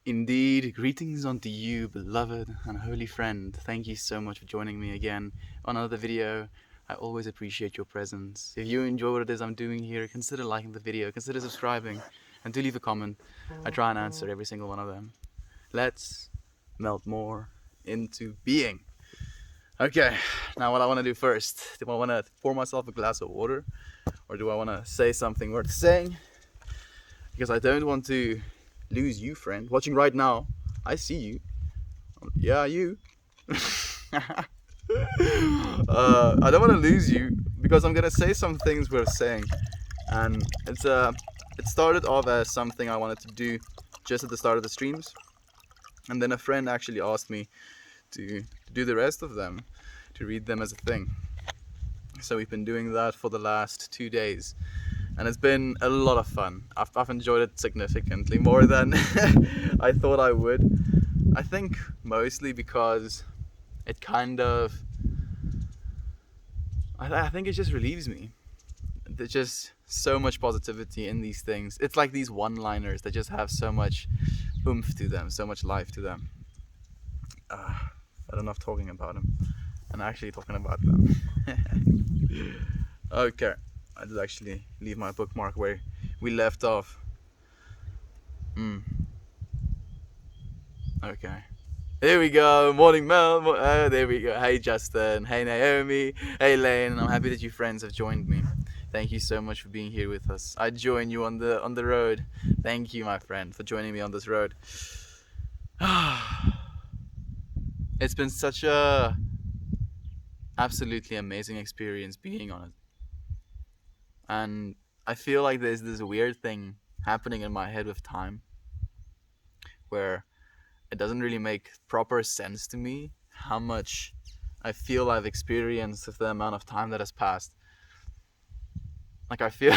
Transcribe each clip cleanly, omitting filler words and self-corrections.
Indeed, greetings unto you, beloved and holy friend. Thank you so much for joining me again on another video. I always appreciate your presence. If you enjoy what it is I'm doing here, consider liking the video, consider subscribing, and do leave a comment. I try and answer every single one of them. Let's melt more into being. Okay, now what I want to do first. Do I want to pour myself a glass of water? Or do I want to say something worth saying? Because I don't want to lose you, friend. Watching right now, I see you. Yeah, you. I don't want to lose you because I'm gonna say some things worth saying, and it started off as something I wanted to do just at the start of the streams, and then a friend actually asked me to do the rest of them, to read them as a thing. So we've been doing that for the last 2 days. And it's been a lot of fun. I've enjoyed it significantly more than I thought I would. I think mostly because it kind of... I think it just relieves me. There's just so much positivity in these things. It's like these one-liners that just have so much oomph to them, so much life to them. But enough talking about them. And actually talking about them. Okay. I did actually leave my bookmark where we left off. Okay. Here we go. Morning Mel. There we go. Hey Justin. Hey Naomi. Hey Lane. I'm happy that you friends have joined me. Thank you so much for being here with us. I join you on the road. Thank you, my friend, for joining me on this road. It's been such a absolutely amazing experience being on it. And I feel like there's this weird thing happening in my head with time where it doesn't really make proper sense to me how much I feel I've experienced with the amount of time that has passed. Like I feel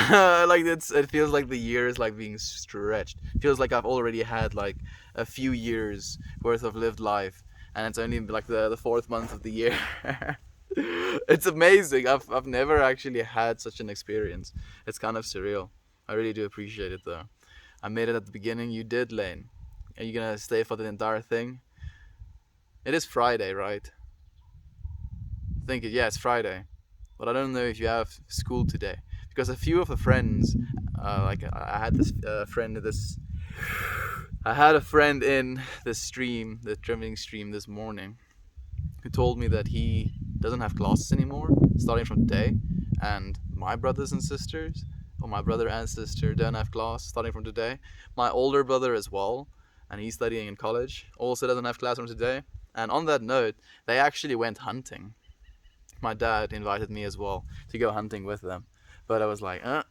like it feels like the year is like being stretched. It feels like I've already had like a few years worth of lived life, and it's only like the fourth month of the year. It's amazing. I've never actually had such an experience. It's kind of surreal. I really do appreciate it though. I made it at the beginning. You did, Lane. Are you gonna stay for the entire thing? It is Friday, right? I think yeah, it's Friday. But I don't know if you have school today, because a few of the friends, like I had this friend in this. I had a friend in the stream, the trimming stream this morning, who told me that he doesn't have classes anymore starting from today, and my brothers and sisters, or my brother and sister, don't have class starting from today. My older brother as well, and he's studying in college, also doesn't have class from today. And on that note, they actually went hunting. My dad invited me as well to go hunting with them, but I was like, I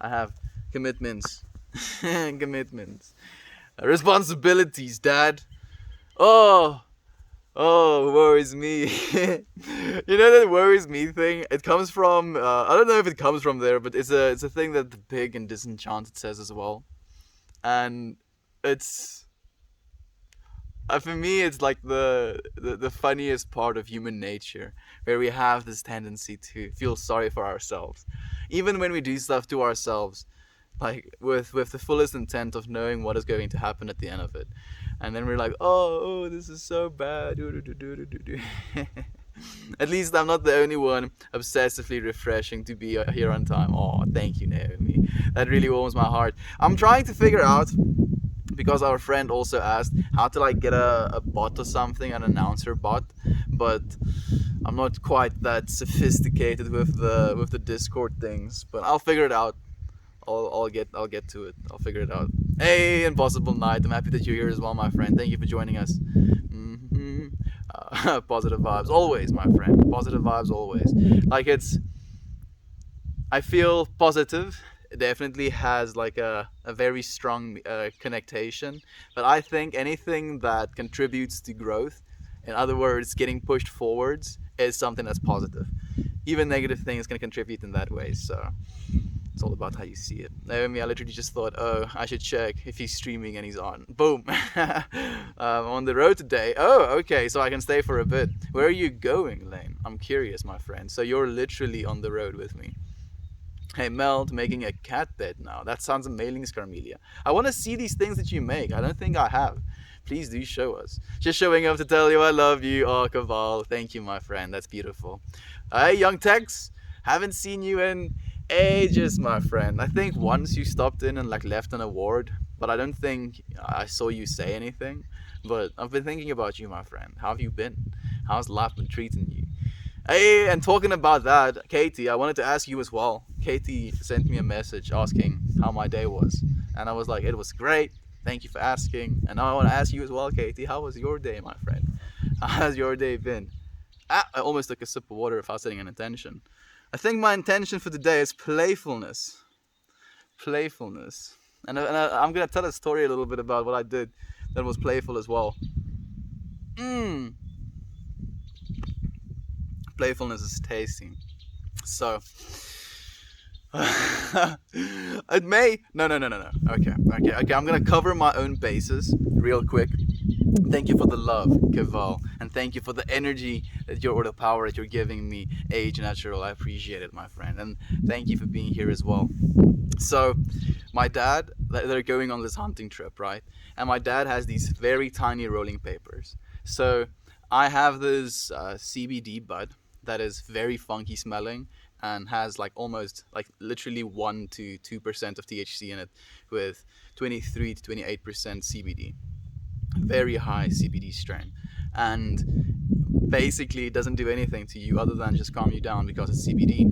have commitments. Commitments, responsibilities, Dad. Oh, worries me. You know that worries me thing? It comes from, I don't know if it comes from there, but it's a thing that the pig in Disenchanted says as well. And it's, for me, it's like the funniest part of human nature, where we have this tendency to feel sorry for ourselves. Even when we do stuff to ourselves, like with the fullest intent of knowing what is going to happen at the end of it. And then we're like, oh, this is so bad. At least I'm not the only one obsessively refreshing to be here on time. Oh, thank you, Naomi. That really warms my heart. I'm trying to figure out, because our friend also asked how to like get a bot or something, an announcer bot, but I'm not quite that sophisticated with the Discord things. But I'll figure it out. I'll get to it. I'll figure it out. Hey, Impossible Night. I'm happy that you're here as well, my friend. Thank you for joining us. Positive vibes always, my friend. Positive vibes always. Like I feel positive. It definitely has like a very strong connectation. But I think anything that contributes to growth, in other words, getting pushed forwards, is something that's positive. Even negative things can contribute in that way. So it's all about how you see it. Naomi, I literally just thought, oh, I should check if he's streaming and he's on. Boom. On the road today. Oh, okay, so I can stay for a bit. Where are you going, Lane? I'm curious, my friend. So you're literally on the road with me. Hey Meld, making a cat bed now. That sounds amazing, Scarmelia. I want to see these things that you make. I don't think I have. Please do show us. Just showing up to tell you I love you. Oh, Kaval. Thank you, my friend. That's beautiful. Hey, Young Tex. Haven't seen you in ages, my friend. I think once you stopped in and like left an award, but I don't think I saw you say anything. But I've been thinking about you, my friend. How have you been? How's life been treating you? Hey, and talking about that, Katie, I wanted to ask you as well. Katie sent me a message asking how my day was. And I was like, it was great. Thank you for asking. And now I want to ask you as well, Katie, how was your day, my friend? How has your day been? I almost took a sip of water without setting an intention. I think my intention for today is playfulness. Playfulness. I'm going to tell a story a little bit about what I did that was playful as well. Playfulness is tasty. So, it may. No. Okay. I'm gonna cover my own bases real quick. Thank you for the love, Keval, and thank you for the energy that or the power that you're giving me, Age Natural. I appreciate it, my friend, and thank you for being here as well. So, my dad, they're going on this hunting trip, right? And my dad has these very tiny rolling papers. So, I have this CBD bud that is very funky smelling and has like almost like literally 1 to 2% of THC in it, with 23 to 28% CBD. Very high CBD strain, and basically it doesn't do anything to you other than just calm you down because it's CBD.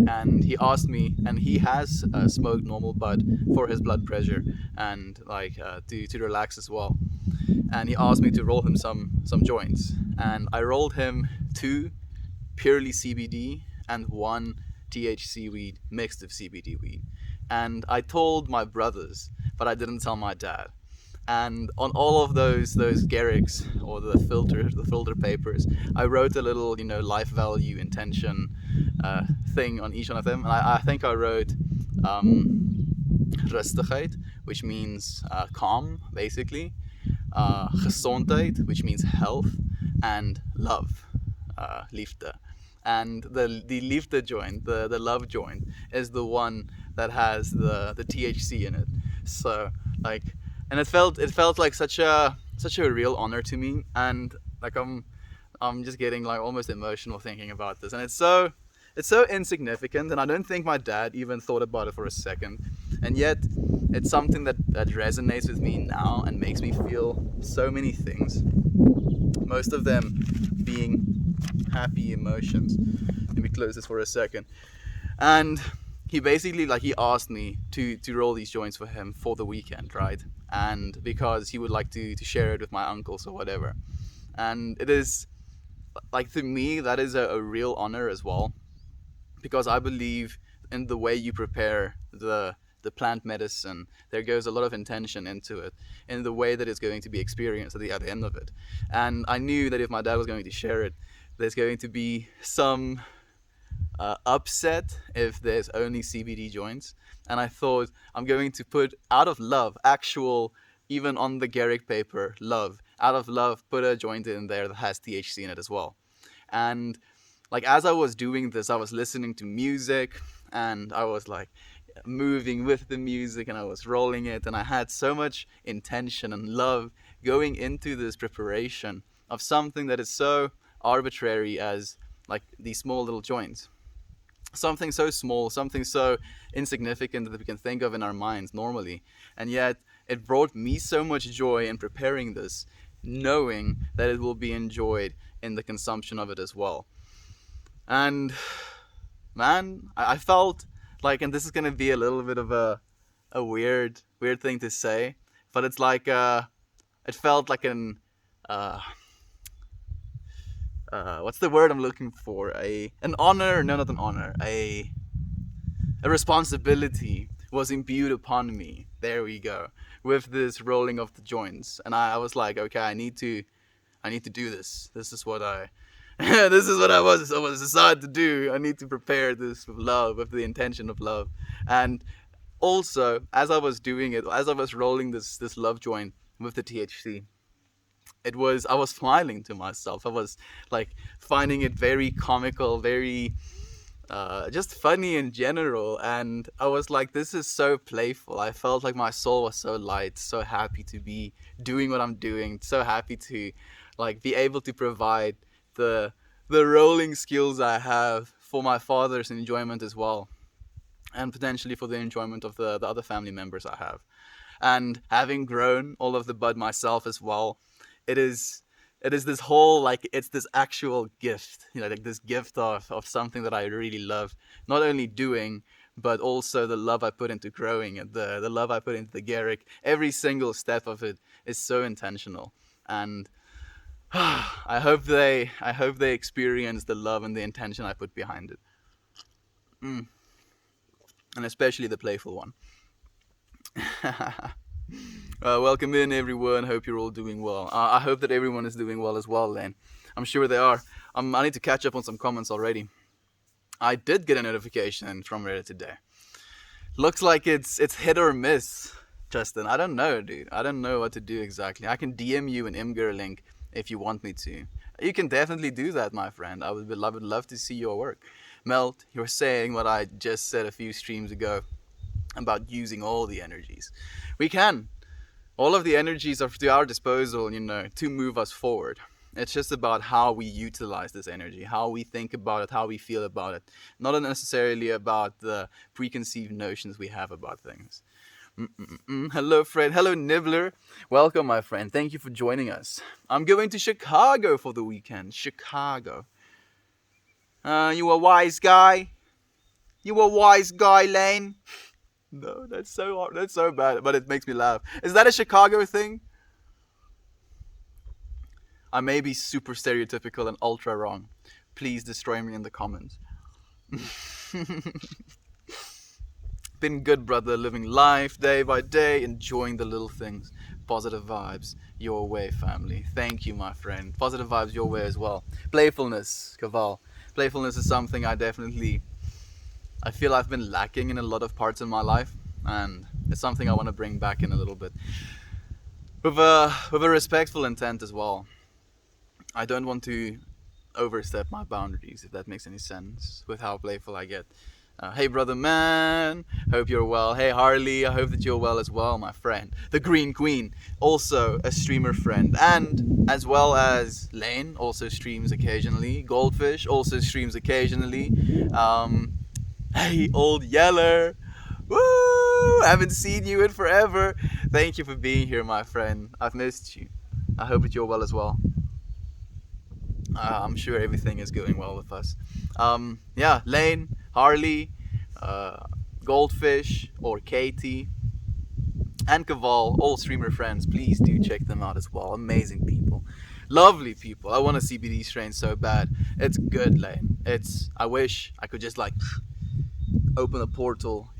And he asked me, and he has smoked normal bud for his blood pressure and like to relax as well. And he asked me to roll him some joints, and I rolled him 2 purely CBD and 1 THC weed mixed with CBD weed. And I told my brothers, but I didn't tell my dad. And on all of those Garricks or the filter papers, I wrote a little, life value intention thing on each one of them. And I think I wrote rustigheid, which means calm, basically. Gezondheid, which means health, and love, liefde. And the liefde joint, the love joint, is the one that has the THC in it. So like, and it felt like such a real honor to me, and like I'm just getting like almost emotional thinking about this, and it's so insignificant, and I don't think my dad even thought about it for a second, and yet it's something that resonates with me now and makes me feel so many things, most of them being happy emotions. Let me close this for a second. And he basically he asked me to roll these joints for him for the weekend, right? And because he would like to share it with my uncles or whatever. And it is like, to me, that is a real honor as well, because I believe in the way you prepare the plant medicine. There goes a lot of intention into it, in the way that it's going to be experienced at the other end of it. And I knew that if my dad was going to share it, there's going to be some upset if there's only CBD joints. And I thought, I'm going to put, out of love, actual, even on the Garrick paper, love, out of love, put a joint in there that has THC in it as well. And like, as I was doing this, I was listening to music, and I was like moving with the music, and I was rolling it, and I had so much intention and love going into this preparation of something that is so arbitrary as like these small little joints. Something so small, something so insignificant that we can think of in our minds normally. And yet it brought me so much joy in preparing this, knowing that it will be enjoyed in the consumption of it as well. And man, I felt like, and this is going to be a little bit of a weird thing to say, but it's like it felt like an what's the word I'm looking for? An honor? No, not an honor. A responsibility was imbued upon me. There we go. With this rolling of the joints, and I was like, okay, I need to do this. This is what I this is what I was decided to do. I need to prepare this with love, with the intention of love. And also, as I was doing it, as I was rolling this love joint with the THC, I was smiling to myself. I was like finding it very comical, very just funny in general. And I was like, this is so playful. I felt like my soul was so light, so happy to be doing what I'm doing, so happy to like be able to provide the rolling skills I have for my father's enjoyment as well, and potentially for the enjoyment of the other family members I have. And having grown all of the bud myself as well, it is this whole like it's this actual gift, like this gift of something that I really love, not only doing but also the love I put into growing it, the love I put into the Garrick. Every single step of it is so intentional, and I hope they experience the love and the intention I put behind it, and especially the playful one. Welcome in, everyone. Hope you're all doing well. I hope that everyone is doing well as well, Lane. I'm sure they are. I need to catch up on some comments already. I did get a notification from Reddit today. Looks like it's hit or miss, Justin. I don't know, dude. I don't know what to do exactly. I can DM you an Imgur link if you want me to. You can definitely do that, my friend. I would love to see your work. Melt, you're saying what I just said a few streams ago about using all the energies. We can. All of the energies are to our disposal, to move us forward. It's just about how we utilize this energy, how we think about it, how we feel about it. Not necessarily about the preconceived notions we have about things. Hello, Fred. Hello, Nibbler. Welcome, my friend. Thank you for joining us. I'm going to Chicago for the weekend. Chicago. You a wise guy? You a wise guy, Lane? No, that's so hard. That's so bad, but it makes me laugh. Is that a Chicago thing? I may be super stereotypical and ultra wrong. Please destroy me in the comments. Been good, brother. Living life day by day, enjoying the little things. Positive vibes your way, family. Thank you, my friend. Positive vibes your way as well. Playfulness, Kaval. Playfulness is something I feel I've been lacking in a lot of parts in my life, and it's something I want to bring back in a little bit. With a respectful intent as well. I don't want to overstep my boundaries, if that makes any sense, with how playful I get. Hey, brother man, hope you're well. Hey, Harley, I hope that you're well as well, my friend. The Green Queen, also a streamer friend, and as well as Lane, also streams occasionally. Goldfish also streams occasionally. Hey, Old Yeller. Woo! Haven't seen you in forever. Thank you for being here, my friend. I've missed you. I hope that you're well as well. I'm sure everything is going well with us. Yeah, Lane, Harley, Goldfish, or Katie, and Kaval, all streamer friends. Please do check them out as well. Amazing people. Lovely people. I want a CBD strain so bad. It's good, Lane. I wish I could just like open a portal,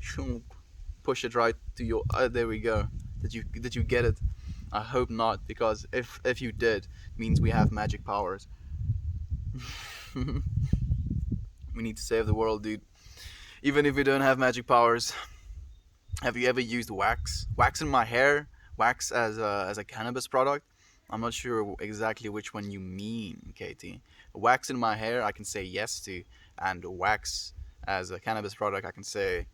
push it right to your. There we go. Did you get it? I hope not, because if you did, it means we have magic powers. We need to save the world, dude. Even if we don't have magic powers. Have you ever used wax? Wax in my hair? Wax as a cannabis product? I'm not sure exactly which one you mean, Katie. Wax in my hair, I can say yes to, and wax as a cannabis product, I can say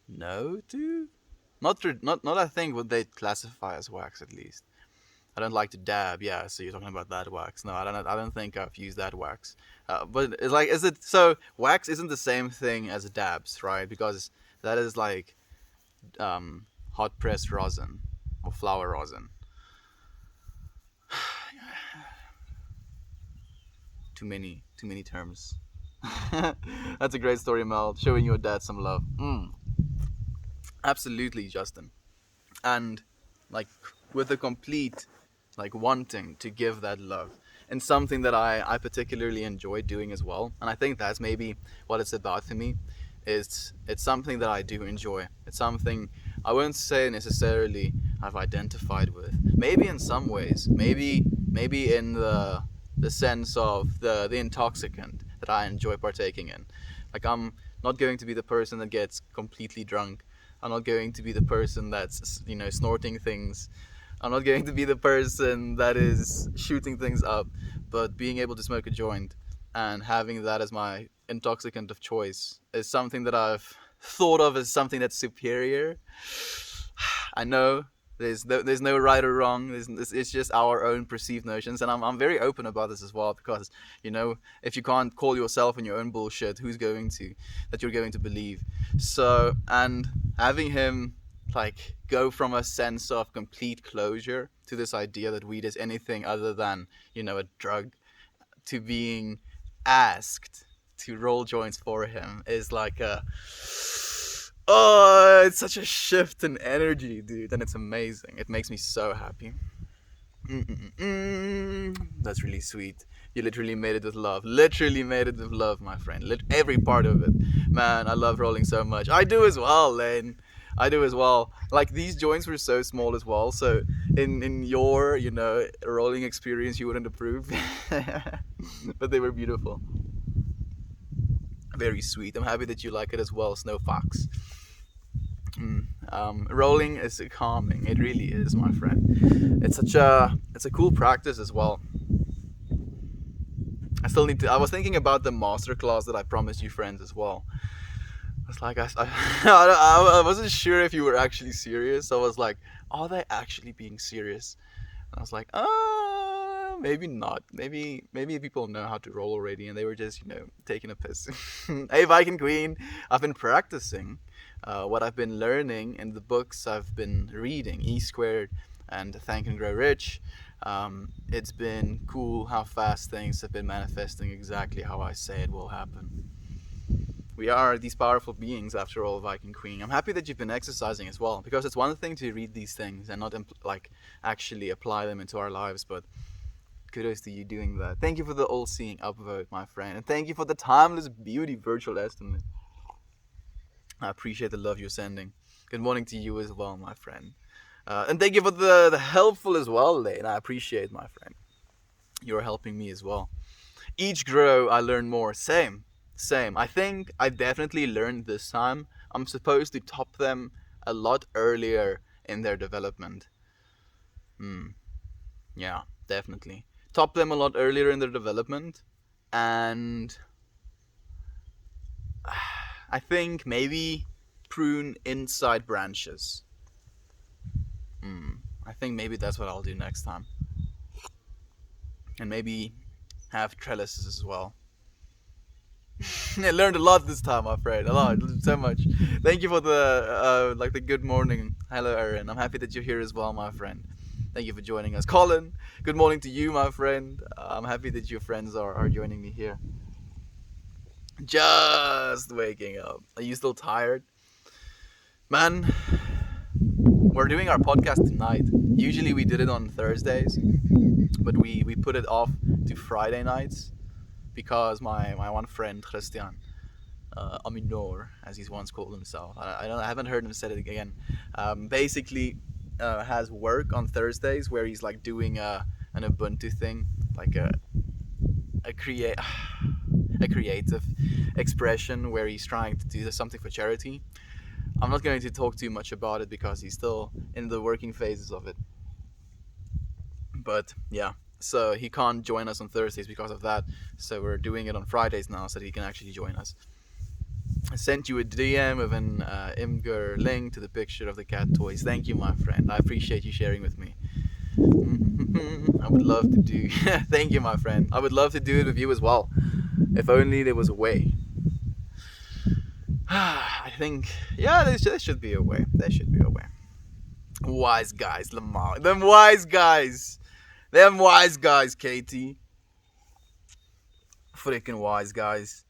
no to. Not I think what they classify as wax, at least. I don't like to dab. Yeah, so you're talking about that wax. No, I don't think I've used that wax. But it's like, is it so? Wax isn't the same thing as dabs, right? Because that is like hot pressed rosin or flower rosin. Too many terms. That's a great story, Mel. Showing your dad some love. Absolutely, Justin. And like with a complete like wanting to give that love, and something that I particularly enjoy doing as well. And I think that's maybe what it's about for me. It's something that I do enjoy. It's something I won't say necessarily I've identified with. Maybe in some ways. Maybe in the sense of the intoxicant that I enjoy partaking in. Like, I'm not going to be the person that gets completely drunk. I'm not going to be the person that's, snorting things. I'm not going to be the person that is shooting things up. But being able to smoke a joint and having that as my intoxicant of choice is something that I've thought of as something that's superior. I know there's no right or wrong. It's just our own perceived notions, and I'm very open about this as well because if you can't call yourself in your own bullshit, who's going to that you're going to believe? So, and having him like go from a sense of complete closure to this idea that weed is anything other than a drug, to being asked to roll joints for him is like a oh, it's such a shift in energy, dude, and it's amazing. It makes me so happy. That's really sweet. You literally made it with love. Literally made it with love, my friend. Every part of it. Man, I love rolling so much. I do as well, Lane. I do as well. Like, these joints were so small as well, so in your, rolling experience, you wouldn't approve. But they were beautiful. Very sweet. I'm happy that you like it as well, Snow Fox. Rolling is calming. It really is, my friend. It's a cool practice as well. I was thinking about the masterclass that I promised you friends as well. I was like, I wasn't sure if you were actually serious. I was like, are they actually being serious? And I was like, maybe not. Maybe people know how to roll already, and they were just, taking a piss. Hey, Viking Queen, I've been practicing what I've been learning in the books I've been reading, E Squared and Thank and Grow Rich. It's been cool how fast things have been manifesting exactly how I say it will happen. We are these powerful beings, after all, Viking Queen. I'm happy that you've been exercising as well, because it's one thing to read these things and not actually apply them into our lives, but kudos to you doing that. Thank you for the all-seeing upvote, my friend, and thank you for the timeless beauty virtual estimate. I appreciate the love you're sending. Good morning to you as well, my friend. And thank you for the helpful as well, Lane. I appreciate, my friend. You're helping me as well. Each grow, I learn more. Same. I think I definitely learned this time. I'm supposed to top them a lot earlier in their development. Yeah, definitely. Top them a lot earlier in their development. And I think maybe prune inside branches. I think maybe that's what I'll do next time. And maybe have trellises as well. I learned a lot this time, my friend. A lot, so much. Thank you for the good morning. Hello, Aaron. I'm happy that you're here as well, my friend. Thank you for joining us, Colin. Good morning to you, my friend. I'm happy that your friends are joining me here. Just waking up. Are you still tired, man? We're doing our podcast tonight. Usually we did it on Thursdays, but we put it off to Friday nights because my one friend, Christian, Aminor, as he's once called himself, I haven't heard him say it again, basically has work on Thursdays where he's like doing an Ubuntu thing, like a creative expression where he's trying to do something for charity. I'm not going to talk too much about it because he's still in the working phases of it. But yeah, so he can't join us on Thursdays because of that. So we're doing it on Fridays now so that he can actually join us. I sent you a DM with an Imgur link to the picture of the cat toys. Thank you, my friend. I appreciate you sharing with me. I would love to do... Thank you, my friend. I would love to do it with you as well. If only there was a way. I think, yeah, there should be a way. There should be a way. Wise guys, Lamar. Them wise guys, Katie. Freaking wise guys.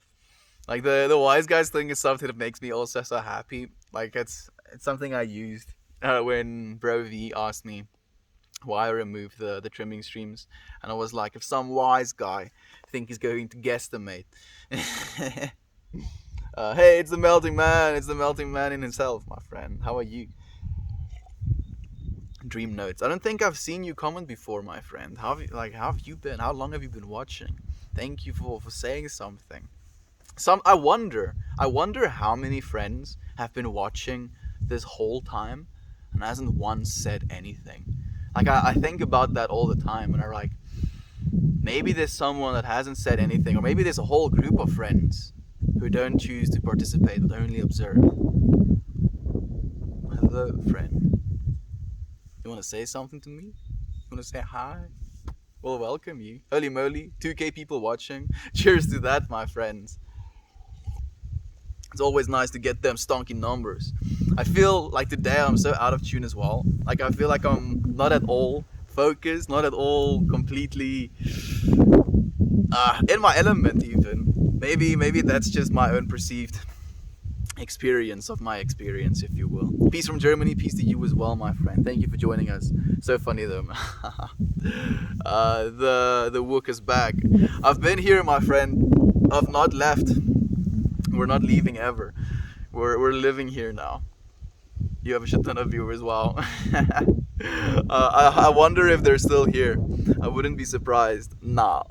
Like the wise guys thing is something that makes me also so happy. Like it's something I used when Bro V asked me why I removed the trimming streams, and I was like, if some wise guy think he's going to guesstimate. Hey, it's the melting man. It's the melting man in himself, my friend. How are you? Dream notes. I don't think I've seen you comment before, my friend. How have you been? How long have you been watching? Thank you for saying something. I wonder how many friends have been watching this whole time and hasn't once said anything. Like I think about that all the time, and I'm like, maybe there's someone that hasn't said anything, or maybe there's a whole group of friends who don't choose to participate but only observe. Hello, friend. You want to say something to me? You want to say hi? We'll welcome you. Holy moly, 2K people watching. Cheers to that, my friends. It's always nice to get them stonky numbers. I feel like today I'm so out of tune as well. Like I feel like I'm not at all focused, not at all completely in my element even. Maybe that's just my own perceived experience of my experience, if you will. Peace from Germany, peace to you as well, my friend. Thank you for joining us. So funny though. The Wook is back. I've been here, my friend. I've not left. We're not leaving ever. We're living here now. You have a shit ton of viewers. Wow. I wonder if they're still here. I wouldn't be surprised. Nah.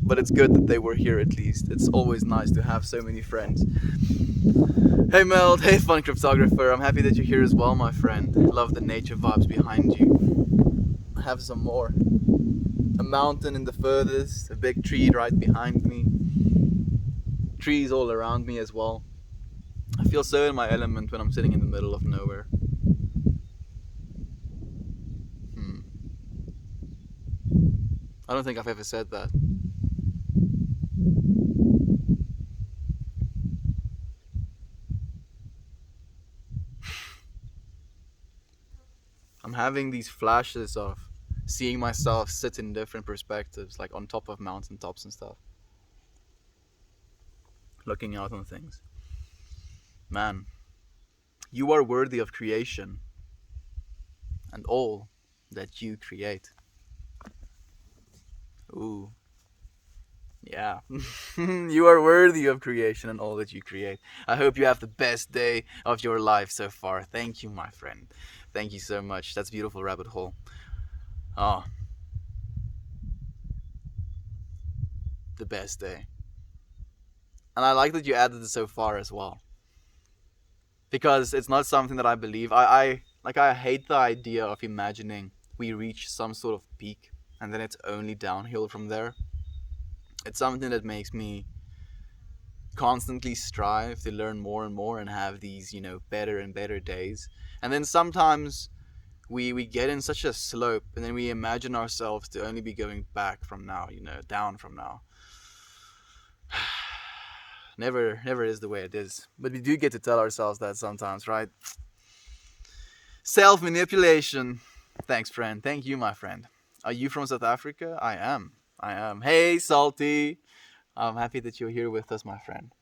But it's good that they were here at least. It's always nice to have so many friends. Hey Meld, hey Fun Cryptographer. I'm happy that you're here as well, my friend. Love the nature vibes behind you. Have some more. A mountain in the furthest, a big tree right behind me. Trees all around me as well. I feel so in my element when I'm sitting in the middle of nowhere. I don't think I've ever said that. I'm having these flashes of seeing myself sit in different perspectives, like on top of mountaintops and stuff. Looking out on things. Man, you are worthy of creation and all that you create. Ooh. Yeah. You are worthy of creation and all that you create. I hope you have the best day of your life so far. Thank you, my friend. Thank you so much. That's a beautiful rabbit hole. Oh. The best day. And I like that you added it so far as well. Because it's not something that I believe. I hate the idea of imagining we reach some sort of peak and then it's only downhill from there. It's something that makes me constantly strive to learn more and more and have these, better and better days. And then sometimes we get in such a slope and then we imagine ourselves to only be going back from now, down from now. Never is the way it is. But we do get to tell ourselves that sometimes, right? Self-manipulation. Thanks, friend. Thank you, my friend. Are you from South Africa? I am. Hey, Salty. I'm happy that you're here with us, my friend.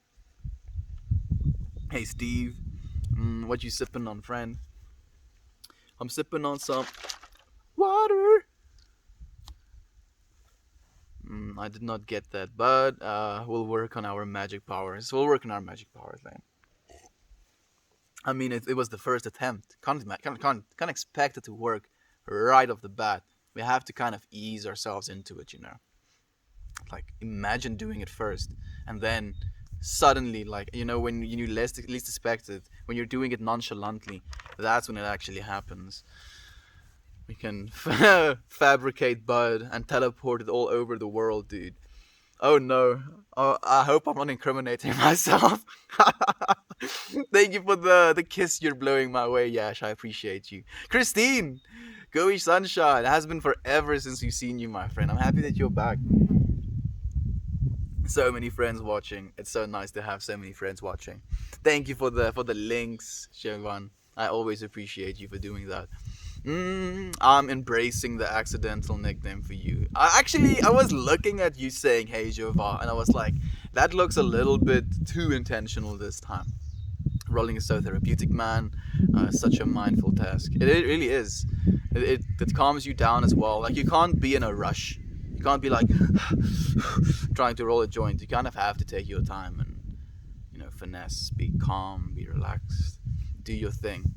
Hey, Steve. What you sipping on, friend? I'm sipping on some water. I did not get that, but we'll work on our magic powers. Then. I mean, it was the first attempt. Can't expect it to work right off the bat. We have to kind of ease ourselves into it, Like, imagine doing it first, and then suddenly, when you least expect it, when you're doing it nonchalantly, that's when it actually happens. We can fabricate Bud and teleport it all over the world, dude. Oh no. Oh, I hope I'm not incriminating myself. Thank you for the kiss you're blowing my way, Yash. I appreciate you. Christine! Goish Sunshine. It has been forever since we've seen you, my friend. I'm happy that you're back. So many friends watching. It's so nice to have so many friends watching. Thank you for the links, Shevan. I always appreciate you for doing that. I'm embracing the accidental nickname for you. I was looking at you saying, hey, Jova, and I was like, that looks a little bit too intentional this time. Rolling is so therapeutic, man. Such a mindful task. It really is. It calms you down as well. Like, you can't be in a rush. You can't be like trying to roll a joint. You kind of have to take your time and, finesse, be calm, be relaxed, do your thing.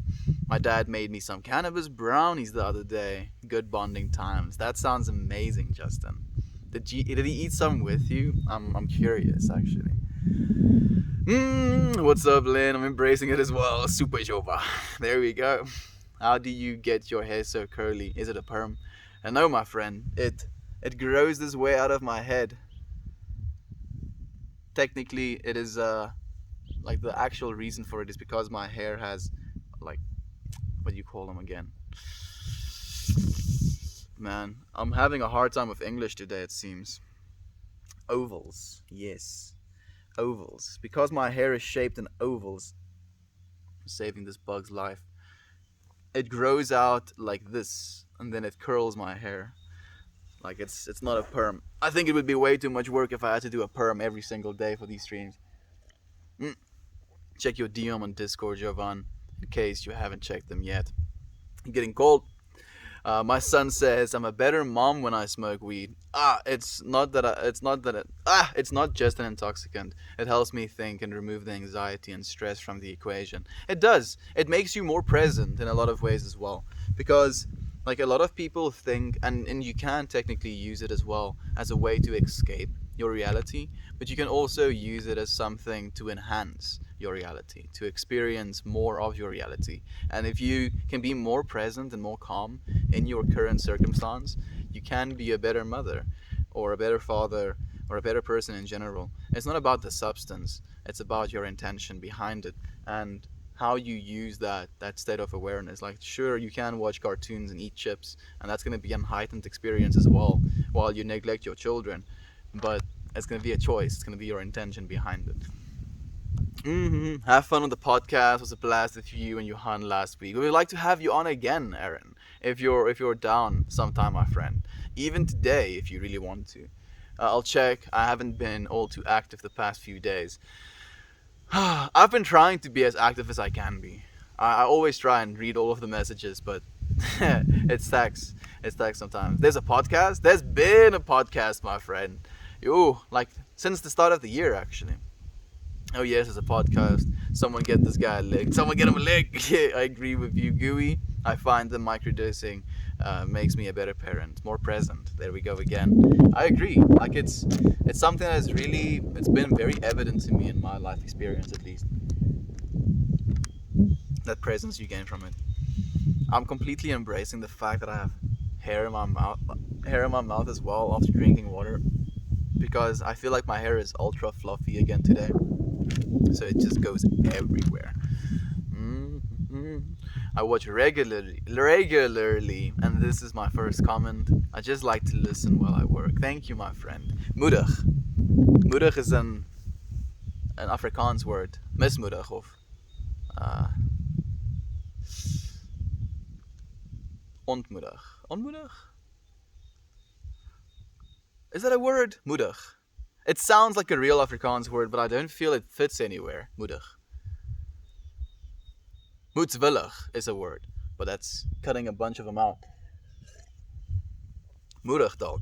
My dad made me some cannabis brownies the other day. Good bonding times. That sounds amazing, Justin. Did he eat some with you? I'm curious, actually. What's up, Lynn? I'm embracing it as well. Super Jova. There we go. How do you get your hair so curly? Is it a perm? And no, my friend, it grows this way out of my head. technically it is like the actual reason for it is because my hair has like, what do you call them again? Man, I'm having a hard time with English today, it seems. Ovals, yes, ovals. Because my hair is shaped in ovals, saving this bug's life. It grows out like this, and then it curls my hair. Like it's not a perm. I think it would be way too much work if I had to do a perm every single day for these streams. Mm. Check your DM on Discord, Jovan, in case you haven't checked them yet. Getting cold. My son says I'm a better mom when I smoke weed. It's not that. It's not just an intoxicant. It helps me think and remove the anxiety and stress from the equation. It does. It makes you more present in a lot of ways as well. Because, like, a lot of people think, and you can technically use it as well as a way to escape your reality, but you can also use it as something to enhance your reality, to experience more of your reality. And if you can be more present and more calm in your current circumstance, you can be a better mother or a better father or a better person in general. It's not about the substance, it's about your intention behind it and how you use that state of awareness. Like, sure, you can watch cartoons and eat chips, and that's going to be a heightened experience as well while you neglect your children, but it's going to be a choice. It's going to be your intention behind it. Have fun on the podcast. It was a blast with you and Johan last week. We would like to have you on again, Aaron, if you're down sometime, my friend. Even today, if you really want to. I'll check. I haven't been all too active the past few days. I've been trying to be as active as I can be. I always try and read all of the messages, but it stacks. It stacks sometimes. There's a podcast. There's been a podcast, my friend. Yo, like since the start of the year, actually. Oh yes, it's a podcast. Someone get this guy a lick. Someone get him a lick. I agree with you, Gooey. I find the microdosing makes me a better parent, more present. There we go again. I agree. Like it's something that's really, it's been very evident to me in my life experience, at least. That presence you gain from it. I'm completely embracing the fact that I have hair in my mouth as well after drinking water, because I feel like my hair is ultra fluffy again today. So it just goes everywhere. Mm-hmm. I watch regularly, and this is my first comment. I just like to listen while I work. Thank you, my friend. Moedig. Moedig is an Afrikaans word. Mismoedig of ontmoedig. Ontmoedig? Is that a word? Moedig. It sounds like a real Afrikaans word, but I don't feel it fits anywhere. Moedig. Moedswillig is a word, but that's cutting a bunch of them out. Moedig, dog.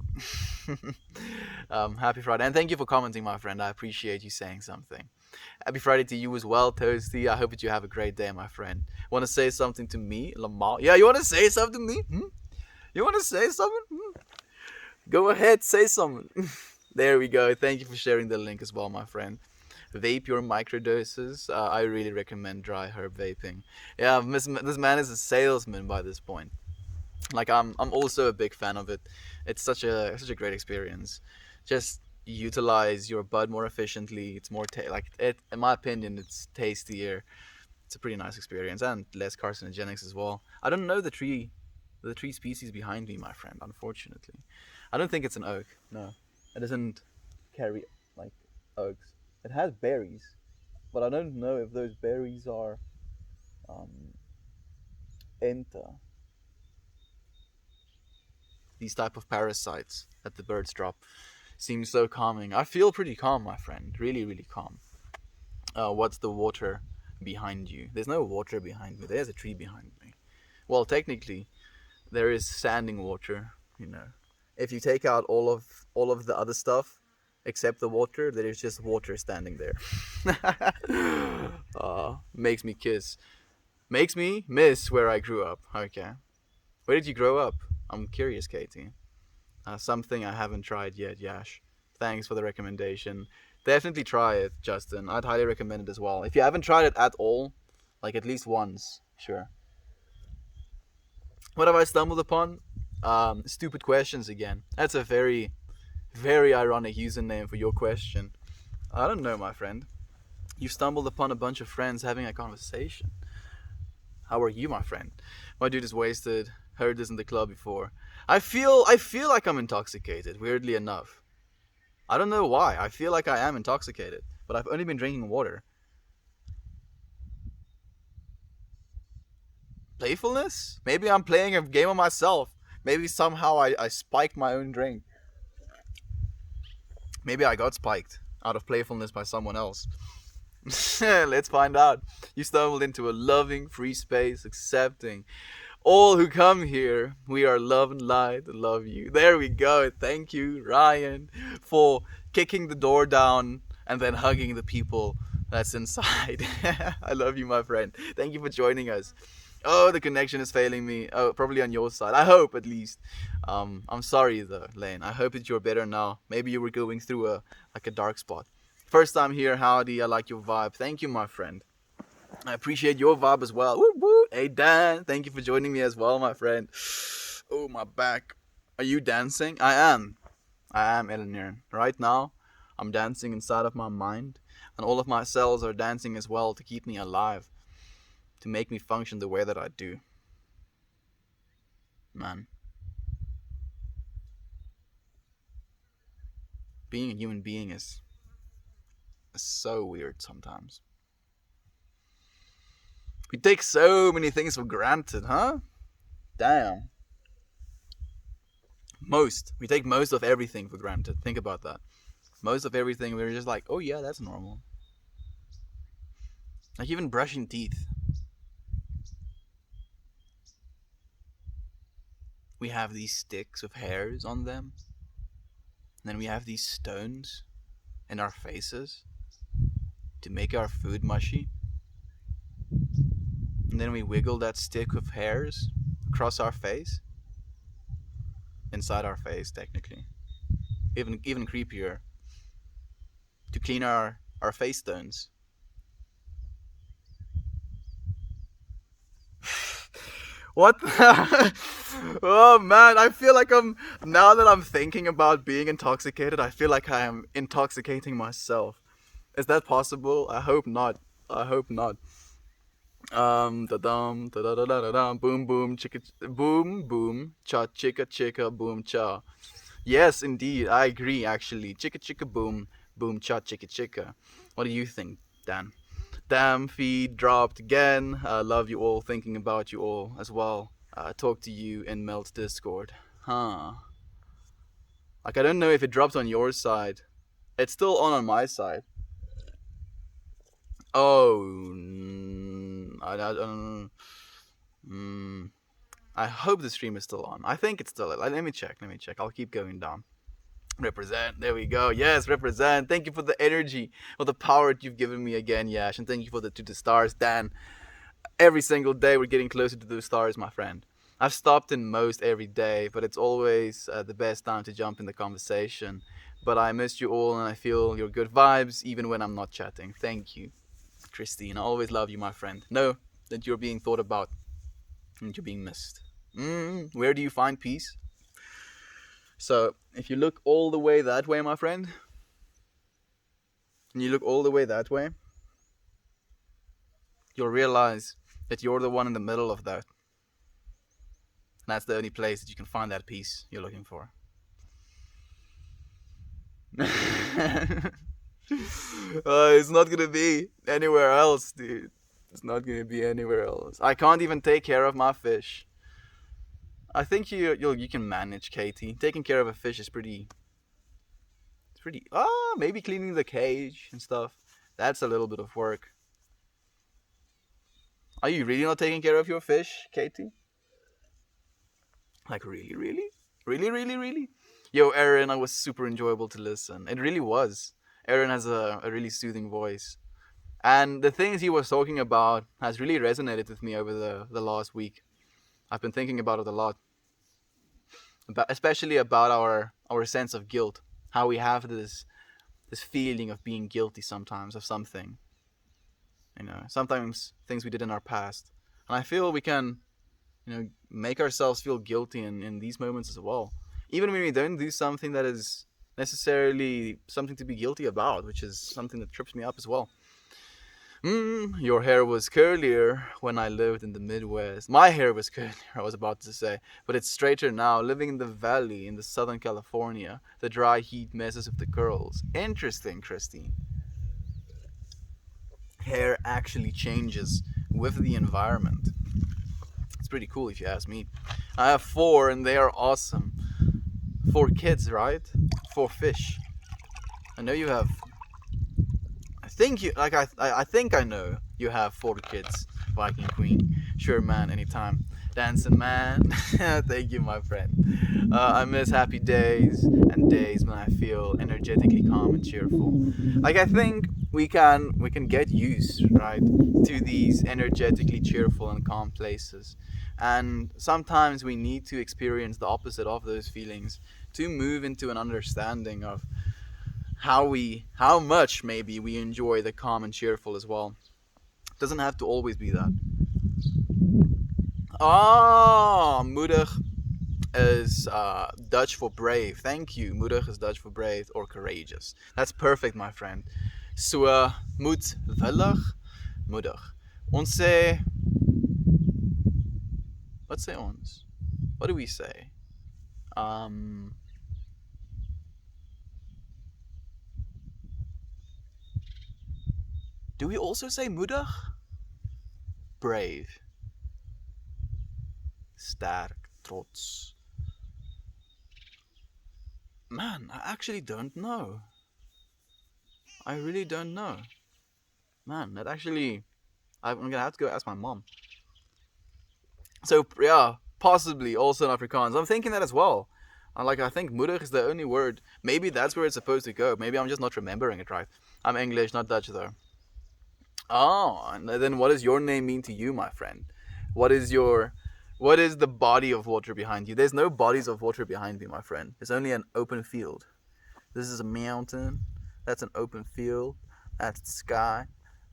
Happy Friday, and thank you for commenting, my friend. I appreciate you saying something. Happy Friday to you as well, Toasty. I hope that you have a great day, my friend. Want to say something to me, Lamar? Yeah, you want to say something to me? You want to say something? Go ahead, say something. There we go. Thank you for sharing the link as well, my friend. Vape your microdoses. I really recommend dry herb vaping. Yeah, this man is a salesman by this point. Like I'm also a big fan of it. It's such a great experience. Just utilize your bud more efficiently. It's more in my opinion, it's tastier. It's a pretty nice experience and less carcinogenics as well. I don't know the tree species behind me, my friend. Unfortunately, I don't think it's an oak. No, it doesn't carry like oaks. It has berries, but I don't know if those berries are enter these type of parasites that the birds drop. Seems so calming. I feel pretty calm, my friend. Really, really calm. What's the water behind you? There's no water behind me. There's a tree behind me. Well, technically, there is standing water. You know, if you take out all of the other stuff except the water, there is just water standing there. Makes me miss where I grew up. Okay, where did you grow up? I'm curious, Katie. Something I haven't tried yet, Yash. Thanks for the recommendation. Definitely try it, Justin. I'd highly recommend it as well. If you haven't tried it at all, like at least once, sure. What have I stumbled upon? Stupid questions again. That's a very, very ironic username for your question. I don't know, my friend. You stumbled upon a bunch of friends having a conversation. How are you, my friend? My dude is wasted. Heard this in the club before. I feel like I'm intoxicated, weirdly enough. I don't know why. I feel like I am intoxicated, but I've only been drinking water. Playfulness? Maybe I'm playing a game on myself. Maybe somehow I spiked my own drink. Maybe I got spiked out of playfulness by someone else. Let's find out. You stumbled into a loving, free space, accepting all who come here. We are love and light and love you. There we go. Thank you, Ryan, for kicking the door down and then hugging the people that's inside. I love you, my friend. Thank you for joining us. Oh, the connection is failing me. Oh, probably on your side. I hope at least. I'm sorry though, Lane. I hope that you're better now. Maybe you were going through a dark spot. First time here, howdy. I like your vibe. Thank you, my friend. I appreciate your vibe as well. Woo woo. Hey Dan, thank you for joining me as well, my friend. Oh, my back. Are you dancing? I am. I am, Eleanor. Right now, I'm dancing inside of my mind, and all of my cells are dancing as well to keep me alive, to make me function the way that I do. Man, being a human being is so weird sometimes. We take so many things for granted, huh? Damn. Most. We take most of everything for granted. Think about that. Most of everything, we're just like, oh yeah, that's normal. Like even brushing teeth. We have these sticks with hairs on them. And then we have these stones in our faces to make our food mushy. And then we wiggle that stick with hairs across our face. Inside our face, technically. Even creepier. To clean our face stones. What? Oh man, I feel like now that I'm thinking about being intoxicated, I feel like I am intoxicating myself. Is that possible? I hope not. I hope not. Da dum, da da da da da, boom boom, chicka, boom boom, cha chicka chicka, boom cha. Yes, indeed, I agree. Actually, chicka chicka boom, boom cha chicka chicka. What do you think, Dan? Damn, feed dropped again. Love you all, thinking about you all as well. Talk to you in Melt's Discord. Huh. Like, I don't know if it dropped on your side. It's still on my side. Oh. I hope the stream is still on. I think it's still. Let me check. Let me check. I'll keep going down. Represent. There we go. Yes, represent. Thank you for the energy, for the power that you've given me again, Yash, and thank you for the stars, Dan. Every single day we're getting closer to the stars, my friend. I've stopped in most every day, but it's always the best time to jump in the conversation. But I missed you all, and I feel your good vibes even when I'm not chatting. Thank you, Christine. I always love you, my friend. Know that you're being thought about and you're being missed. Where do you find peace? So, if you look all the way that way, my friend, and you look all the way that way, you'll realize that you're the one in the middle of that. And that's the only place that you can find that peace you're looking for. It's not gonna be anywhere else, dude. It's not gonna be anywhere else. I can't even take care of my fish. I think you can manage, Katie. Taking care of a fish is pretty. It's pretty. Maybe cleaning the cage and stuff. That's a little bit of work. Are you really not taking care of your fish, Katie? Like really, really, really, really, really. Yo, Aaron, I was super enjoyable to listen. It really was. Aaron has a really soothing voice. And the things he was talking about has really resonated with me over the last week. I've been thinking about it a lot. Especially about our sense of guilt. How we have this feeling of being guilty sometimes of something. Sometimes things we did in our past. And I feel we can, make ourselves feel guilty in these moments as well. Even when we don't do something that is necessarily something to be guilty about, which is something that trips me up as well. Your hair was curlier when I lived in the Midwest. My hair was curlier, I was about to say, but it's straighter now. Living in the valley in the Southern California, the dry heat messes with the curls. Interesting, Christine. Hair actually changes with the environment. It's pretty cool if you ask me. I have four and they are awesome. Four kids, right? Four fish. I know you have. I think you like. I think I know you have four kids. Viking Queen. Sure, man. Anytime. Dancing man. Thank you, my friend. I miss happy days and days when I feel energetically calm and cheerful. Like I think we can get used, right, to these energetically cheerful and calm places. And sometimes we need to experience the opposite of those feelings to move into an understanding of how much maybe we enjoy the calm and cheerful as well. It doesn't have to always be that. Ah, moedig is Dutch for brave. Thank you. Moedig is Dutch for brave or courageous. That's perfect, my friend. So, moedwillig, moedig. Ons say, let's say ons. What do we say? Um, do we also say moedig? Brave. Sterk, trots. Man, I actually don't know. I really don't know. Man, that actually. I'm gonna have to go ask my mom. So, yeah, possibly also in Afrikaans. I'm thinking that as well. I think moedig is the only word. Maybe that's where it's supposed to go. Maybe I'm just not remembering it right. I'm English, not Dutch though. Oh, and then what does your name mean to you, my friend? What is your what is the body of water behind you? There's no bodies of water behind me, my friend. It's only an open field. This is a mountain. That's an open field. That's sky.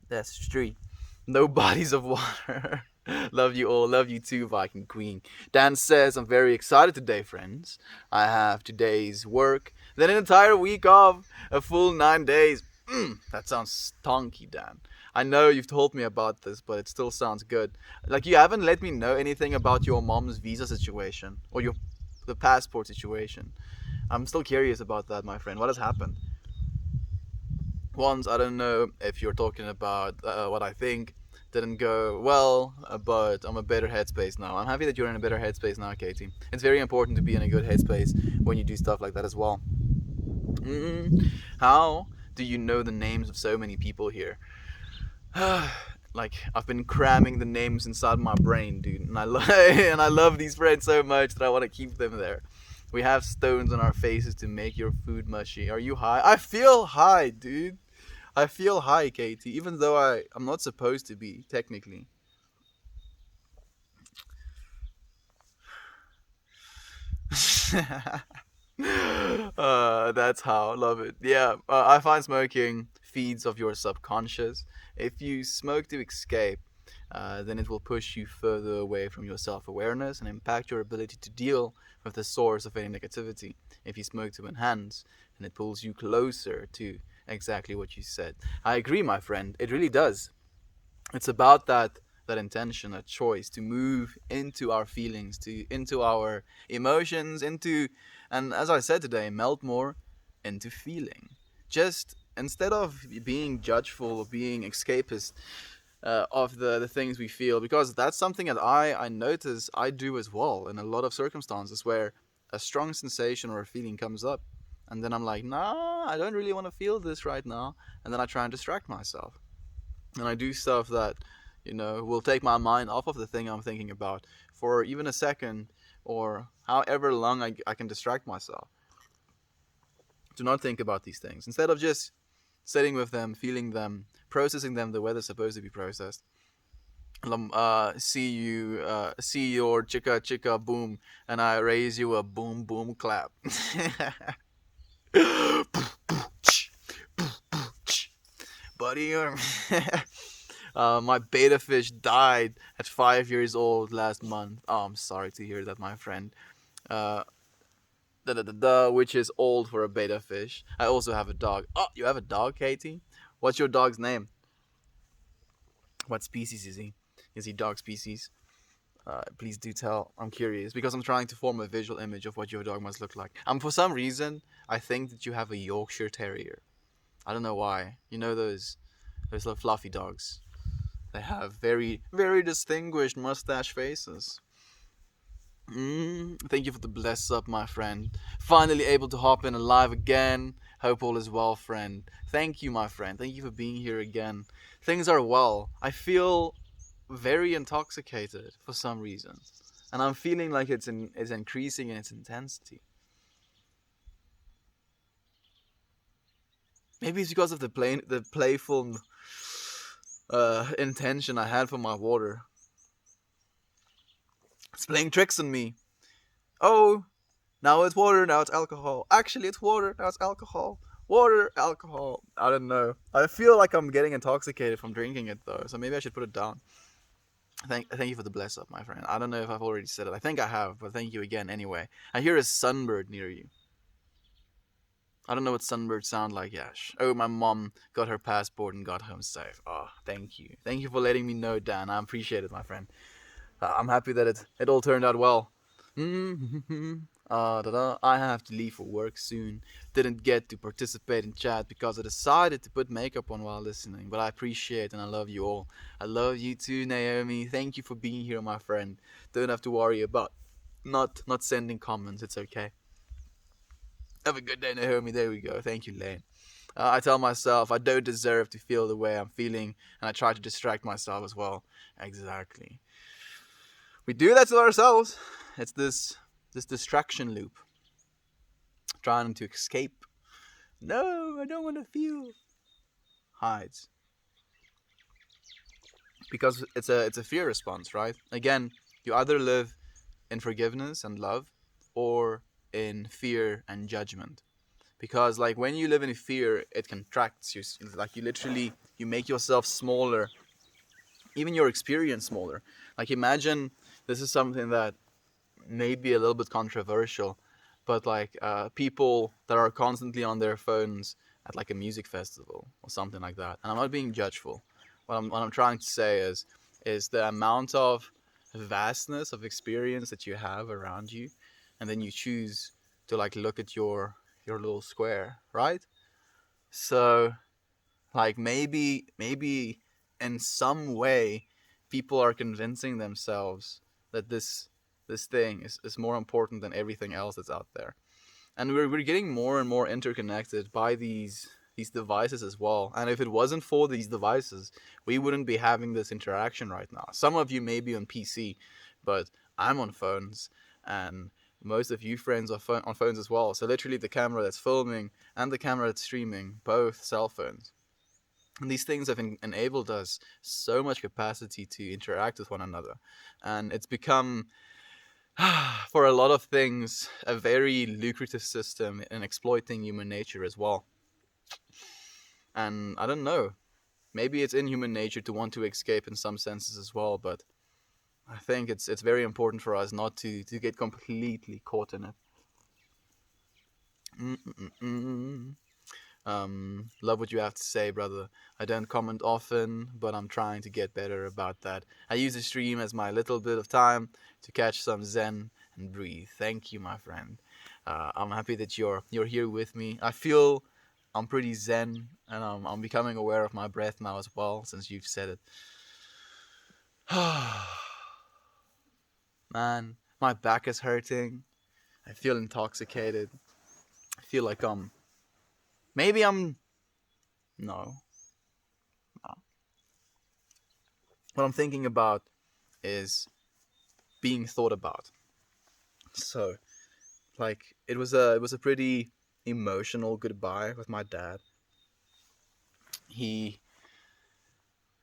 That's street. No bodies of water. Love you all. Love you too, Viking Queen. Dan says, I'm very excited today, friends. I have today's work, then an entire week off, a full 9 days. That sounds stonky, Dan. I know you've told me about this, but it still sounds good. Like, you haven't let me know anything about your mom's visa situation or the passport situation. I'm still curious about that, my friend. What has happened? Once, I don't know if you're talking about what I think didn't go well, but I'm a better headspace now. I'm happy that you're in a better headspace now, Katie. It's very important to be in a good headspace when you do stuff like that as well. How do you know the names of so many people here? Like, I've been cramming the names inside my brain, dude, and and I love these friends so much that I want to keep them there. We have stones on our faces to make your food mushy. Are you high? I feel high, dude. I feel high, Katie, even though I'm not supposed to be, technically. That's how. Love it. Yeah, I find smoking feeds of your subconscious. If you smoke to escape, then it will push you further away from your self awareness and impact your ability to deal with the source of any negativity. If you smoke to enhance, then it pulls you closer to exactly what you said. I agree, my friend. It really does. It's about that intention, that choice to move into our feelings, to into our emotions, into, and as I said today, melt more into feeling. Just instead of being judgeful or being escapist of the things we feel, because that's something that I notice I do as well in a lot of circumstances where a strong sensation or a feeling comes up, and then I'm like, nah, I don't really want to feel this right now, and then I try and distract myself, and I do stuff that will take my mind off of the thing I'm thinking about for even a second, or however long I can distract myself to not think about these things instead of just sitting with them, feeling them, processing them the way they're supposed to be processed. See your chicka chicka boom, and I raise you a boom boom clap. Buddy, my beta fish died at 5 years old last month. Oh, I'm sorry to hear that, my friend. Uh, which is old for a beta fish. I also have a dog. Oh, you have a dog, Katie? What's your dog's name? What species is he? Is he dog species? Please do tell. I'm curious because I'm trying to form a visual image of what your dog must look like. For some reason, I think that you have a Yorkshire Terrier. I don't know why. You know those little fluffy dogs. They have very very distinguished mustache faces. Thank you for the bless up, my friend. Finally able to hop in alive again. Hope all is well, friend. Thank you, my friend. Thank you for being here again. Things are well. I feel very intoxicated for some reason, and I'm feeling like it's increasing in its intensity. Maybe it's because of the playful intention I had for my water. It's playing tricks on me. Oh, now it's water, now it's alcohol. Actually, it's water, now it's alcohol. Water, alcohol. I don't know. I feel like I'm getting intoxicated from drinking it though, so maybe I should put it down. Thank you for the bless up, my friend. I don't know if I've already said it. I think I have, but thank you again anyway. I hear a sunbird near you. I don't know what sunbirds sound like, Yash. Oh, my mom got her passport and got home safe. Oh, thank you. Thank you for letting me know, Dan. I appreciate it, my friend. I'm happy that it all turned out well. I have to leave for work soon. Didn't get to participate in chat because I decided to put makeup on while listening, but I appreciate and I love you all. I love you too, Naomi. Thank you for being here, my friend. Don't have to worry about not sending comments. It's okay. Have a good day, Naomi. There we go. Thank you, Lane. I tell myself I don't deserve to feel the way I'm feeling, and I try to distract myself as well. Exactly. We do that to ourselves. It's this distraction loop, trying to escape. No, I don't want to feel. Hides because it's a fear response, right? Again, you either live in forgiveness and love, or in fear and judgment. Because like when you live in fear, it contracts you. Like you make yourself smaller, even your experience smaller. Like imagine this is something that may be a little bit controversial, but like people that are constantly on their phones at like a music festival or something like that. And I'm not being judgeful. What I'm trying to say is the amount of vastness of experience that you have around you, and then you choose to like look at your little square, right? So like maybe in some way people are convincing themselves that this thing is more important than everything else that's out there. And we're getting more and more interconnected by these devices as well. And if it wasn't for these devices, we wouldn't be having this interaction right now. Some of you may be on PC, but I'm on phones, and most of you friends are on phones as well. So literally the camera that's filming and the camera that's streaming, both cell phones. And these things have enabled us so much capacity to interact with one another. And it's become, for a lot of things, a very lucrative system in exploiting human nature as well. And I don't know, maybe it's in human nature to want to escape in some senses as well, but I think it's very important for us not to get completely caught in it. Mm-mm-mm. Love what you have to say, brother. I don't comment often, but I'm trying to get better about that. I use the stream as my little bit of time to catch some zen and breathe. Thank you, my friend. I'm happy that you're here with me. I feel I'm pretty zen, and I'm becoming aware of my breath now as well, since you've said it. Man, my back is hurting. I feel intoxicated. I feel like maybe I'm no. No. What I'm thinking about is being thought about. So, like, it was a pretty emotional goodbye with my dad. He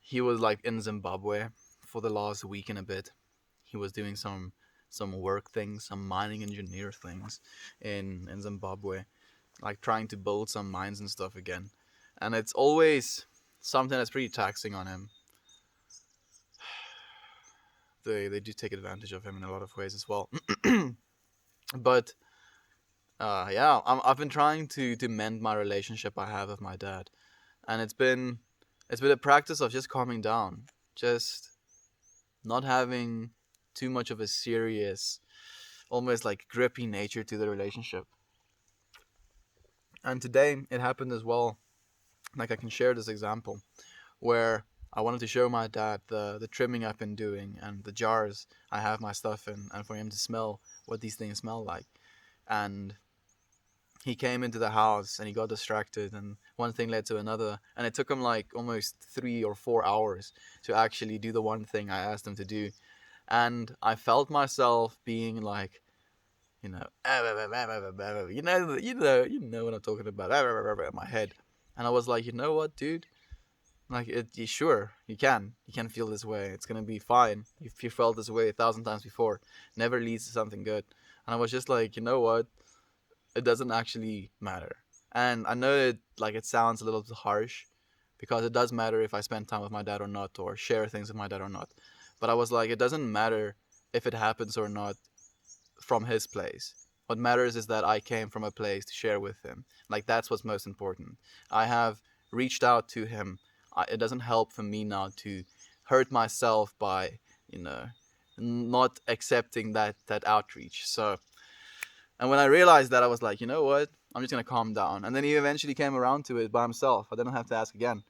he was like in Zimbabwe for the last week and a bit. He was doing some work things, some mining engineer things in Zimbabwe, like trying to build some mines and stuff again. And it's always something that's pretty taxing on him. They do take advantage of him in a lot of ways as well. But Yeah, I've been trying to mend my relationship I have with my dad, and it's been a practice of just calming down, just not having too much of a serious, almost like grippy nature to the relationship. And today it happened as well. Like I can share this example where I wanted to show my dad the trimming I've been doing and the jars I have my stuff in, and for him to smell what these things smell like. And he came into the house and he got distracted, and one thing led to another, and it took him like almost 3 or 4 hours to actually do the one thing I asked him to do. And I felt myself being like, you know, you know what I'm talking about, in my head. And I was like, you know what, dude? Like, sure, you can feel this way. It's gonna be fine. If you felt this way 1,000 times before, never leads to something good. And I was just like, you know what? It doesn't actually matter. And I know it sounds a little bit harsh, because it does matter if I spend time with my dad or not, or share things with my dad or not. But I was like, it doesn't matter if it happens or not from his place. What matters is that I came from a place to share with him. Like, that's what's most important. I have reached out to him. It doesn't help for me now to hurt myself by, you know, not accepting that outreach. So, and when I realized that, I was like, you know what? I'm just gonna calm down. And then he eventually came around to it by himself. I didn't have to ask again.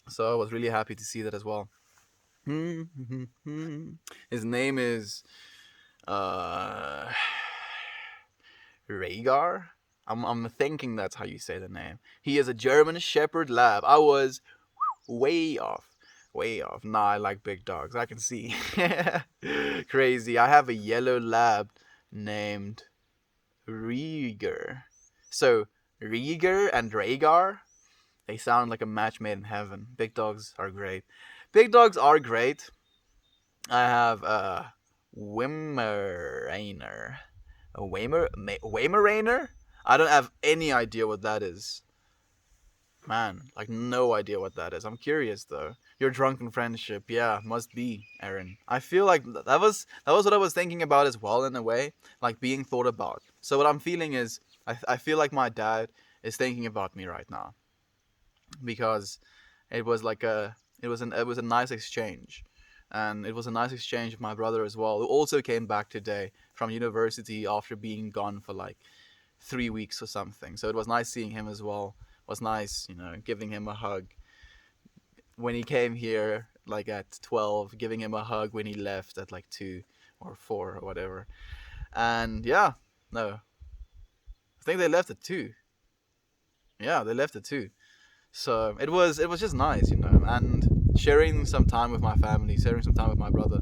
So I was really happy to see that as well. His name is uh Rhaegar. I'm thinking that's how you say the name. He is a German Shepherd Lab. I was way off. Way off. Nah, I like big dogs. I can see. Crazy. I have a yellow lab named Rieger. So, Rieger and Rhaegar, they sound like a match made in heaven. Big dogs are great. Big dogs are great. I have a Weimaraner. A Weimaraner? I don't have any idea what that is. Man, like no idea what that is. I'm curious though. Your drunken friendship, yeah, must be, Aaron. I feel like that was what I was thinking about as well in a way, like being thought about. So what I'm feeling is I feel like my dad is thinking about me right now, because it was like it was a nice exchange, and it was a nice exchange with my brother as well, who also came back today from university after being gone for like 3 weeks or something. So it was nice seeing him as well. It was nice, giving him a hug when he came here, like at 12, giving him a hug when he left at like 2 or 4 or whatever. And yeah, no, I think they left at 2. Yeah, they left at 2. So it was just nice, and sharing some time with my family, sharing some time with my brother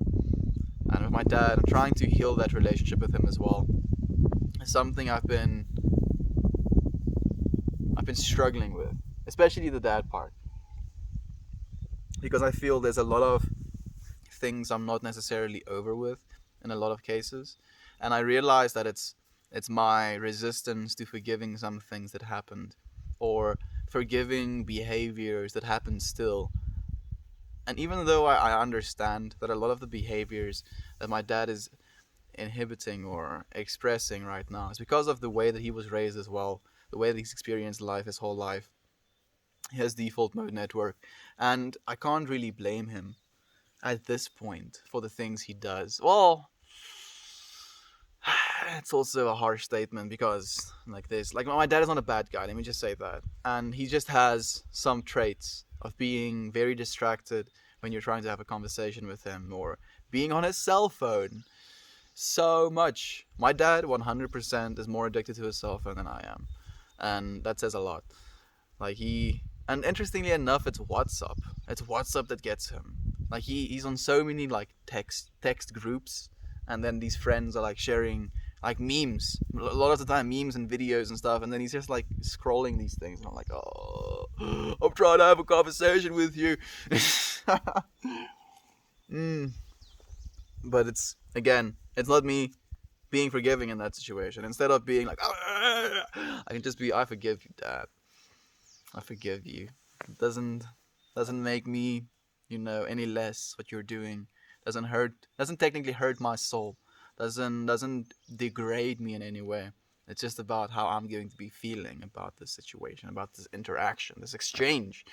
and with my dad, and trying to heal that relationship with him as well. It's something I've been struggling with, especially the dad part, because I feel there's a lot of things I'm not necessarily over with in a lot of cases, and I realize that it's my resistance to forgiving some things that happened, or forgiving behaviors that happen still. And even though I understand that a lot of the behaviors that my dad is inhibiting or expressing right now is because of the way that he was raised as well, the way that he's experienced life his whole life, his default mode network, and I can't really blame him at this point for the things he does. Well, it's also a harsh statement, because like my dad is not a bad guy, let me just say that. And he just has some traits of being very distracted when you're trying to have a conversation with him, or being on his cell phone so much. My dad 100% is more addicted to his cell phone than I am. And that says a lot. Like and interestingly enough, it's WhatsApp. It's WhatsApp that gets him. Like he's on so many like text groups, and then these friends are like sharing like memes. A lot of the time, memes and videos and stuff, and then he's just like scrolling these things, and I'm like, oh, I'm trying to have a conversation with you. mm. But it's not me being forgiving in that situation. Instead of being like, I can just be, I forgive you, Dad. I forgive you. It doesn't make me, any less what you're doing. Doesn't technically hurt my soul. Doesn't degrade me in any way. It's just about how I'm going to be feeling about this situation, about this interaction, this exchange.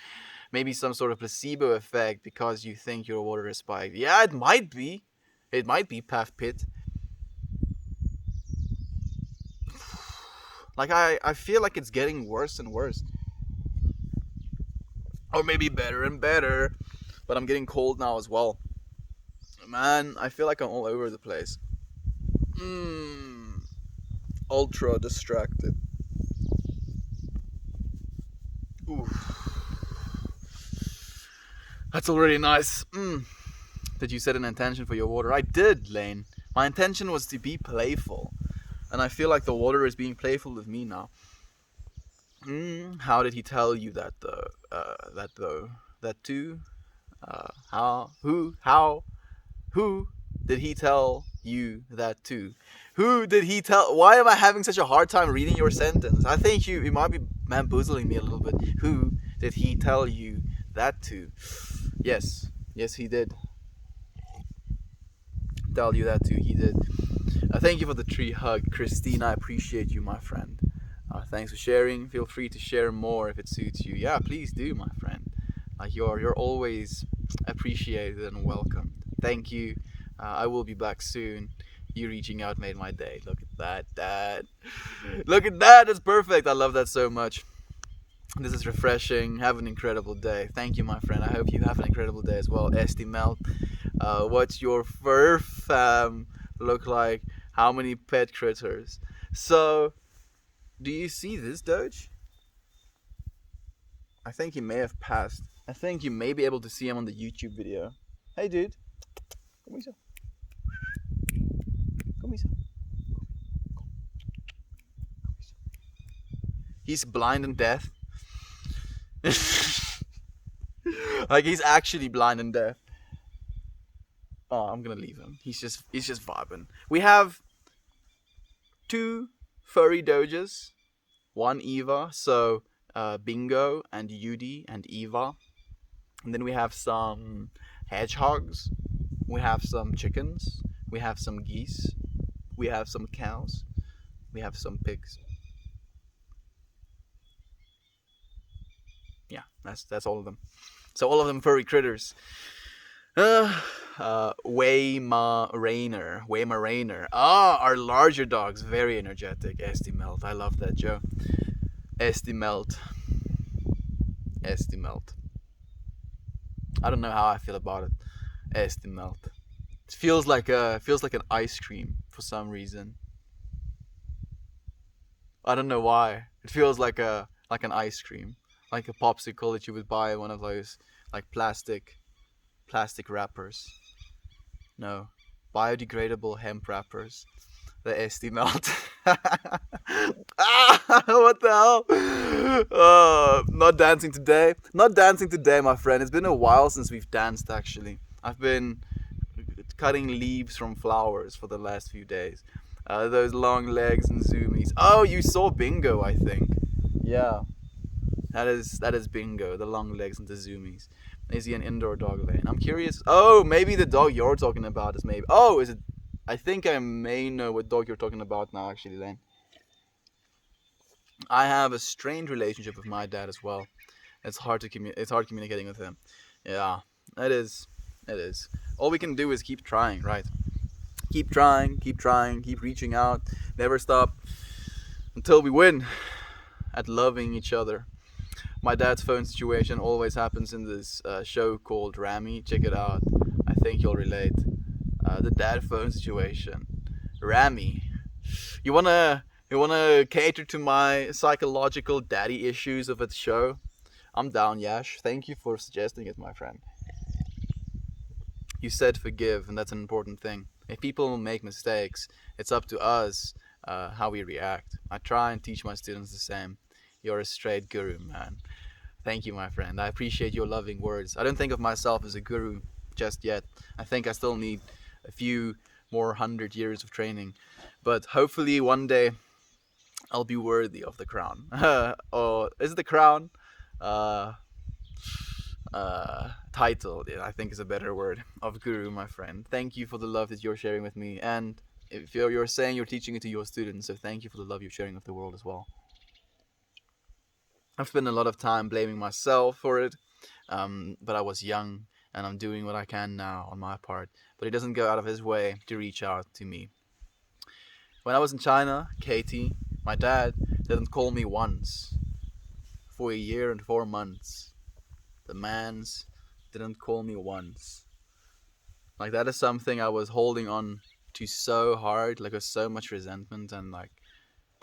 Maybe some sort of placebo effect because you think your water is spiked. Yeah, it might be. It might be, Path Pit. Like, I feel like it's getting worse and worse. Or maybe better and better. But I'm getting cold now as well. Man, I feel like I'm all over the place. Ultra distracted. Oof. That's already nice. Did you set an intention for your water? I did, Lane. My intention was to be playful. And I feel like the water is being playful with me now. How did he tell you that though? That though? That too? How? Who? How? Who did he tell you that too? Who did he tell? Why am I having such a hard time reading your sentence? I think you might be bamboozling me a little bit. Who did he tell you that to? Yes, yes, he did tell you that too. He did. Thank you for the tree hug, Christine. I appreciate you, my friend. Thanks for sharing. Feel free to share more if it suits you. Yeah, please do, my friend. Like you're always appreciated and welcomed. Thank you. I will be back soon. You reaching out made my day. Look at that, Dad. Look at that. That's perfect. I love that so much. This is refreshing. Have an incredible day. Thank you, my friend. I hope you have an incredible day as well. Esty Melt. What's your fur fam look like? How many pet critters? So, do you see this, Doge? I think he may have passed. I think you may be able to see him on the YouTube video. Hey, dude. Come here. Come here. He's blind and deaf. Like he's actually blind and deaf. Oh, I'm gonna leave him. He's just vibing. We have 2 furry Doges, 1 Eva. So Bingo and Yudi and Eva. And then we have some hedgehogs. We have some chickens. We have some geese. We have some cows. We have some pigs. Yeah, that's all of them. So all of them furry critters. Wayma Rainer. Our larger dogs, very energetic. Esty Melt. I love that, Joe. Esty Melt. I don't know how I feel about it. Esty Melt. It feels like an ice cream for some reason. I don't know why. It feels like an ice cream, like a popsicle that you would buy in one of those like plastic wrappers. No, biodegradable hemp wrappers. The Esty Melt. What the hell? Not dancing today. Not dancing today, my friend. It's been a while since we've danced, actually. I've been cutting leaves from flowers for the last few days. Those long legs and zoomies. Oh, you saw Bingo, I think. Yeah. That is Bingo, the long legs and the zoomies. Is he an indoor dog, Lane? I'm curious. Oh, maybe the dog you're talking about is maybe. Oh, is it? I think I may know what dog you're talking about now, actually, Lane. I have a strained relationship with my dad as well. It's hard communicating with him. Yeah, it is. It is. All we can do is keep trying, right? Keep trying, keep reaching out, never stop until we win at loving each other. My dad's phone situation always happens in this show called Rami. Check it out. I think you'll relate. The dad phone situation. Rami, you wanna cater to my psychological daddy issues of a show? I'm down, Yash. Thank you for suggesting it, my friend. You said forgive, and that's an important thing. If people make mistakes, it's up to us how we react. I try and teach my students the same. You're a straight guru, man. Thank you, my friend. I appreciate your loving words. I don't think of myself as a guru just yet. I think I still need a few more 100 years of training. But hopefully one day I'll be worthy of the crown. Or is it the crown? Title, yeah, I think is a better word, of guru, my friend. Thank you for the love that you're sharing with me. And if you're saying you're teaching it to your students, so thank you for the love you're sharing with the world as well. I've spent a lot of time blaming myself for it, but I was young, and I'm doing what I can now on my part. But he doesn't go out of his way to reach out to me. When I was in China, Katie, my dad didn't call me once for a year and 4 months. The man's didn't call me once. Like that is something I was holding on to so hard, like with so much resentment and like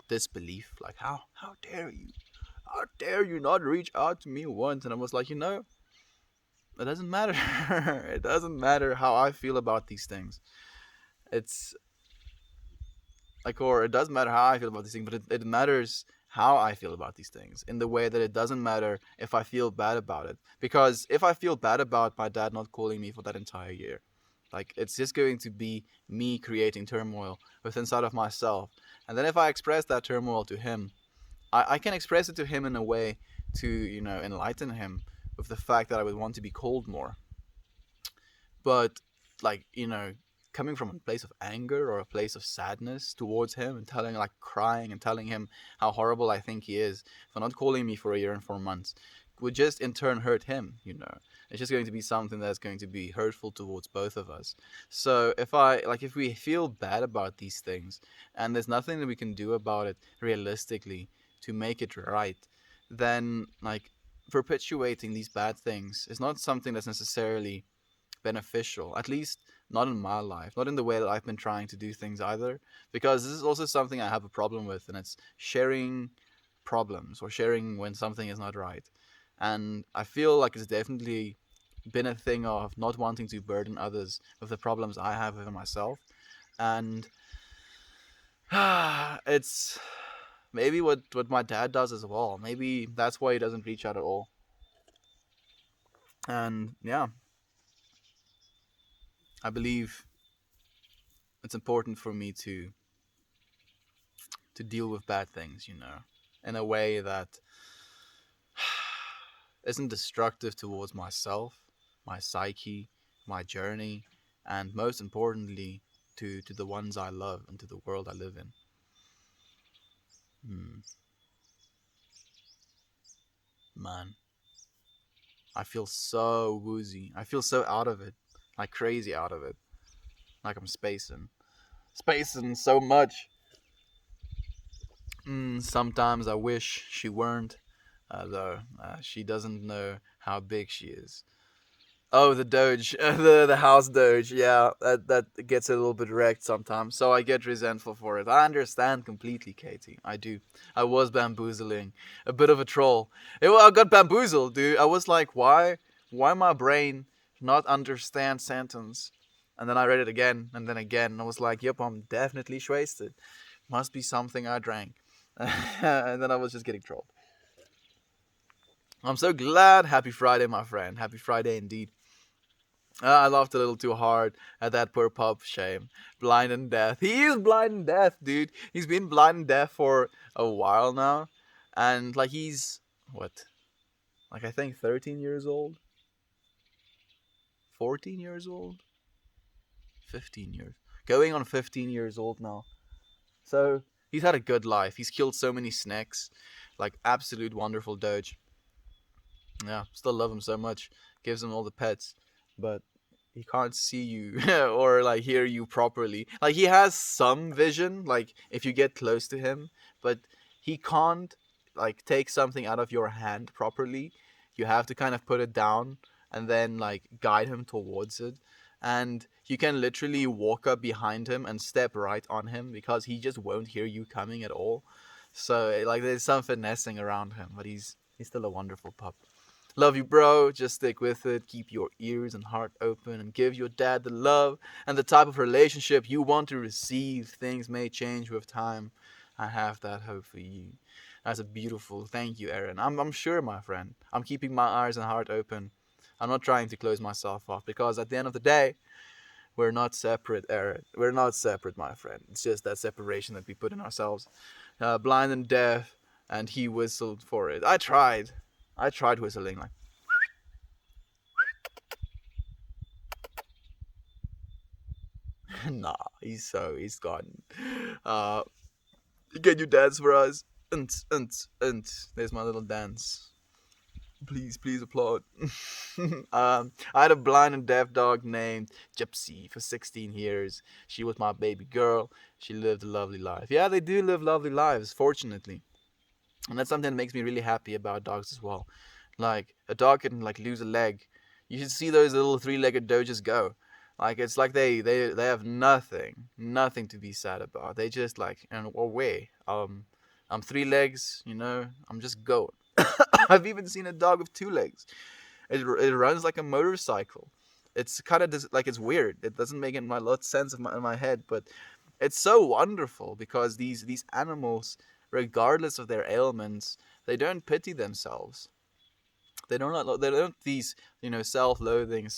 disbelief. Like how dare you? How dare you not reach out to me once? And I was like, it doesn't matter. It doesn't matter how I feel about these things. It's like, or it does matter how I feel about these things, but it matters how I feel about these things in the way that it doesn't matter if I feel bad about it. Because if I feel bad about my dad not calling me for that entire year, like it's just going to be me creating turmoil within inside of myself. And then if I express that turmoil to him, I can express it to him in a way to, enlighten him with the fact that I would want to be called more. But like, coming from a place of anger or a place of sadness towards him and telling, like, crying and telling him how horrible I think he is for not calling me for a year and 4 months would just in turn hurt him. It's just going to be something that's going to be hurtful towards both of us. So if we feel bad about these things and there's nothing that we can do about it realistically to make it right, then like perpetuating these bad things is not something that's necessarily beneficial, at least not in my life, not in the way that I've been trying to do things either, because this is also something I have a problem with, and it's sharing problems or sharing when something is not right. And I feel like it's definitely been a thing of not wanting to burden others with the problems I have within myself. And it's maybe what my dad does as well. Maybe that's why he doesn't reach out at all. And yeah, I believe it's important for me to deal with bad things, in a way that isn't destructive towards myself, my psyche, my journey, and most importantly, to the ones I love and to the world I live in. Hmm. Man, I feel so woozy. I feel so out of it, like crazy out of it, like I'm spacing so much. Sometimes I wish she weren't, though. She doesn't know how big she is. Oh, the Doge, the house Doge. Yeah, that gets a little bit wrecked sometimes. So I get resentful for it. I understand completely, Katie. I do. I was bamboozling, a bit of a troll. I got bamboozled, dude. I was like, why my brain not understand sentence? And then I read it again and then again, and I was like, yep, I'm definitely wasted. Must be something I drank. And then I was just getting trolled. I'm so glad. Happy Friday, my friend. Happy Friday indeed. I laughed a little too hard at that poor pup. Shame. Blind and deaf. He is blind and deaf, dude. He's been blind and deaf for a while now. And, like, he's, what? Like, I think 13 years old? 14 years old? 15 years. Going on 15 years old now. So, he's had a good life. He's killed so many snakes. Like, absolute wonderful Doge. Yeah, still love him so much. Gives him all the pets. But he can't see you or like hear you properly. Like he has some vision, like if you get close to him, but he can't like take something out of your hand properly. You have to kind of put it down and then like guide him towards it. And you can literally walk up behind him and step right on him because he just won't hear you coming at all. So like there's some finessing around him, but he's still a wonderful pup. Love you, bro. Just stick with it. Keep your ears and heart open and give your dad the love and the type of relationship you want to receive. Things may change with time. I have that hope for you. That's a beautiful thank you, Aaron. I'm sure, my friend. I'm keeping my eyes and heart open. I'm not trying to close myself off because at the end of the day, we're not separate, Aaron. We're not separate, my friend. It's just that separation that we put in ourselves. Blind and deaf, and he whistled for it. I tried. I tried whistling like. Nah, he's gone. Uh, can you dance for us? And there's my little dance. Please applaud. I had a blind and deaf dog named Gypsy for 16 years. She was my baby girl. She lived a lovely life. Yeah, they do live lovely lives, fortunately. And that's something that makes me really happy about dogs as well. Like, a dog can, like, lose a leg. You should see those little three-legged doges go. Like, it's like they have nothing to be sad about. They just, like, and away. I'm three legs, I'm just going. I've even seen a dog with two legs. It runs like a motorcycle. It's kind of like, it's weird. It doesn't make a lot of sense in my head, but it's so wonderful because these animals, regardless of their ailments, they don't pity themselves. They don't these self-loathing,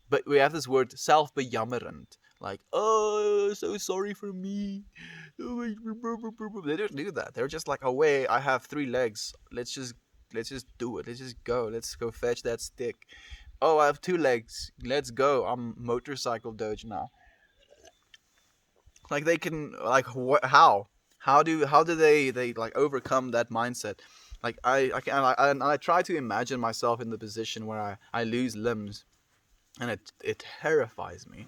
but we have this word self-bejammerend. Like, oh, so sorry for me. They don't do that. They're just like, oh wait, I have three legs. Let's just do it. Let's just go. Let's go fetch that stick. Oh, I have two legs. Let's go. I'm motorcycle doge now. Like, they can, like, how do they like overcome that mindset? Like, I try to imagine myself in the position where I lose limbs, and it terrifies me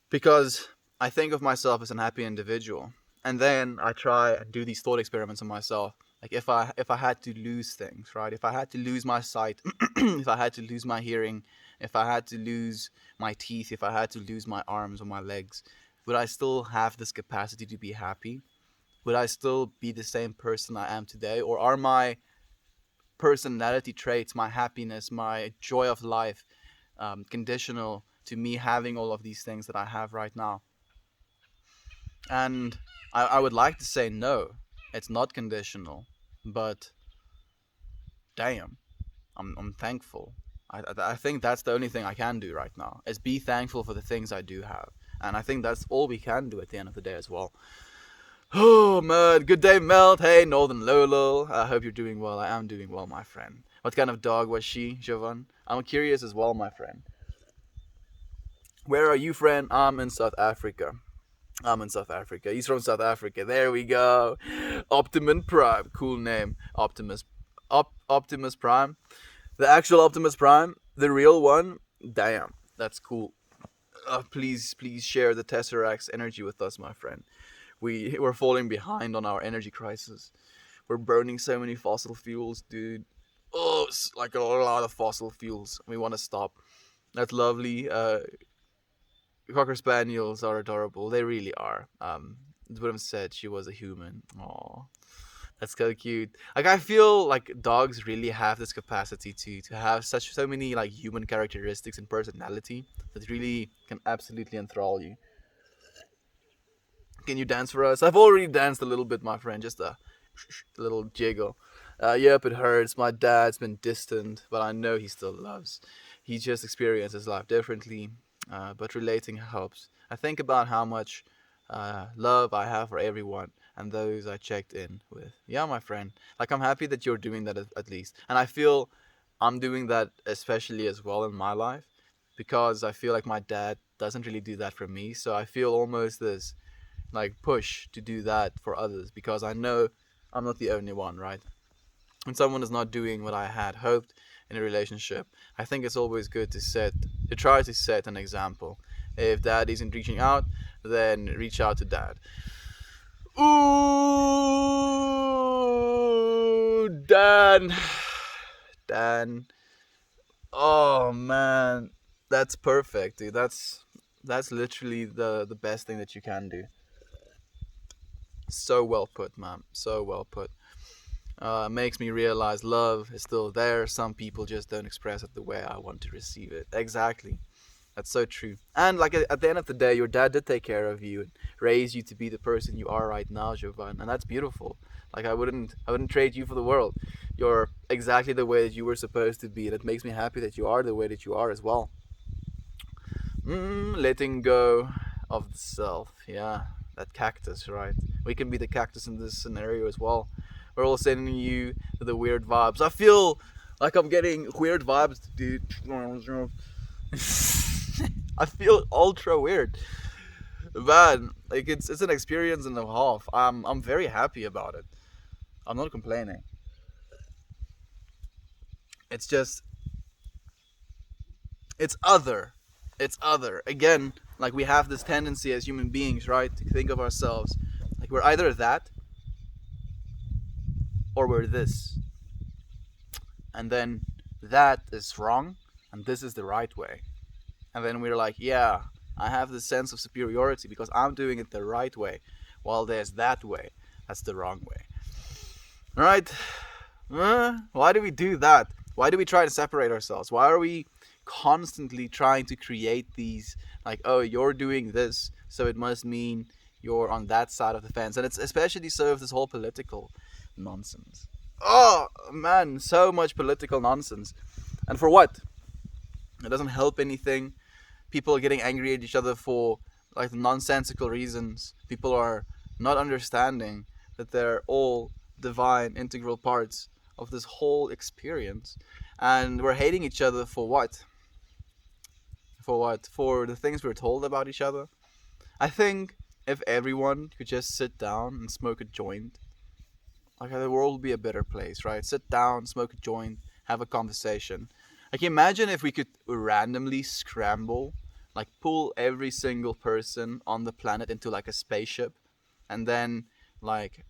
because I think of myself as an happy individual, and then I try and do these thought experiments on myself. Like, if I had to lose things, right? If I had to lose my sight, if I had to lose my hearing, if I had to lose my teeth, if I had to lose my arms or my legs, would I still have this capacity to be happy? Would I still be the same person I am today, or are my personality traits, my happiness, my joy of life, conditional to me having all of these things that I have right now? And I would like to say no, it's not conditional, but damn, I'm thankful. I think that's the only thing I can do right now is be thankful for the things I do have, and I think that's all we can do at the end of the day as well. Oh man, good day, Melt. Hey, Northern Lolo. I hope you're doing well. I am doing well, my friend. What kind of dog was she, Jovan? I'm curious as well, my friend. Where are you, friend? I'm in South Africa. I'm in South Africa. He's from South Africa. There we go. Optimus Prime. Cool name. Optimus Prime. The actual Optimus Prime. The real one. Damn. That's cool. Please share the Tesseract's energy with us, my friend. We're falling behind on our energy crisis. We're burning so many fossil fuels, dude. Oh, it's like a lot of fossil fuels. We want to stop. That's lovely. Cocker spaniels are adorable. They really are. It would have said she was a human. Aw, that's so cute. Like, I feel like dogs really have this capacity to have so many like human characteristics and personality that really can absolutely enthrall you. Can you dance for us? I've already danced a little bit, my friend. Just a little jiggle. Yep, it hurts. My dad's been distant, but I know he still loves. He just experiences life differently, but relating helps. I think about how much love I have for everyone and those I checked in with. Yeah, my friend. Like, I'm happy that you're doing that at least. And I feel I'm doing that especially as well in my life because I feel like my dad doesn't really do that for me. So I feel almost this like push to do that for others because I know I'm not the only one, right? When someone is not doing what I had hoped in a relationship, I think it's always good to try to set an example. If dad isn't reaching out, then reach out to dad. Ooh, Dan. Dan. Oh man, that's perfect, dude. That's literally the best thing that you can do. So well put, man. So well put. Makes me realize love is still there. Some people just don't express it the way I want to receive it. Exactly. That's so true. And like at the end of the day, your dad did take care of you and raise you to be the person you are right now, Jovan, and that's beautiful. Like, I wouldn't trade you for the world. You're exactly the way that you were supposed to be, and it makes me happy that you are the way that you are as well. Letting go of the self. Yeah, that cactus, right? We can be the cactus in this scenario as well. We're all sending you the weird vibes. I feel like I'm getting weird vibes, dude. I feel ultra weird. Man, like it's an experience and a half. I'm very happy about it. I'm not complaining. It's just it's other. It's other. Again, like we have this tendency as human beings, right, to think of ourselves like we're either that or we're this. And then that is wrong and this is the right way. And then we're like, yeah, I have this sense of superiority because I'm doing it the right way, while there's that way. That's the wrong way. All right? Why do we do that? Why do we try to separate ourselves? Why are we constantly trying to create these, like, oh, you're doing this, so it must mean you're on that side of the fence? And it's especially so with this whole political nonsense. Oh, man, so much political nonsense. And for what? It doesn't help anything. People are getting angry at each other for like nonsensical reasons. People are not understanding that they're all divine, integral parts of this whole experience. And we're hating each other for what? For what? For the things we're told about each other? I think if everyone could just sit down and smoke a joint, like the world would be a better place, right? Sit down, smoke a joint, have a conversation. Like imagine if we could randomly scramble, like pull every single person on the planet into like a spaceship, and then like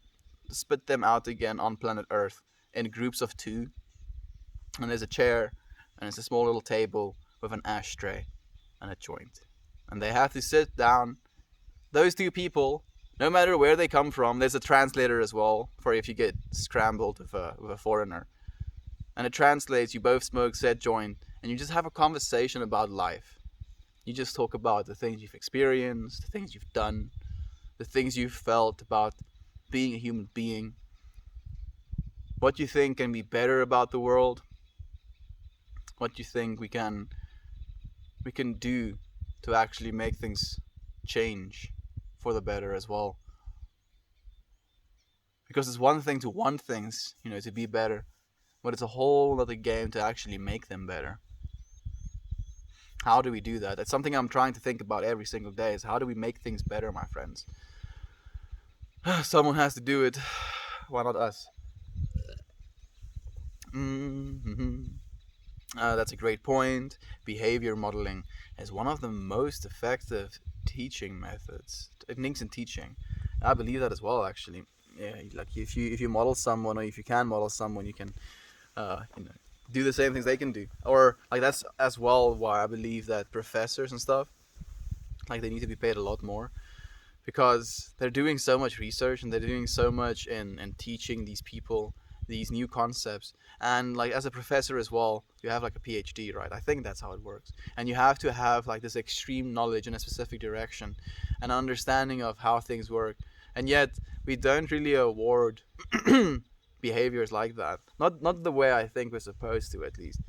spit them out again on planet Earth in groups of two. And there's a chair, and it's a small little table with an ashtray and a joint, and they have to sit down. Those two people, no matter where they come from, there's a translator as well for if you get scrambled with a foreigner. And it translates, you both smoke said joint, and you just have a conversation about life. You just talk about the things you've experienced, the things you've done, the things you've felt about being a human being, what you think can be better about the world, what you think we can do to actually make things change for the better as well. Because it's one thing to want things, to be better, but it's a whole other game to actually make them better. How do we do that? That's something I'm trying to think about every single day, is how do we make things better, my friends? Someone has to do it. Why not us? Mm-hmm. That's a great point. Behavior modeling is one of the most effective teaching methods, techniques in teaching. I believe that as well, actually. Yeah, like if you model someone, or if you can model someone, you can, uh, you know, do the same things they can do. Or like that's as well why I believe that professors and stuff, like they need to be paid a lot more, because they're doing so much research and they're doing so much in teaching these people these new concepts. And like as a professor as well, you have like a PhD, right? I think that's how it works. And you have to have like this extreme knowledge in a specific direction, an understanding of how things work. And yet we don't really award behaviors like that. Not the way I think we're supposed to, at least.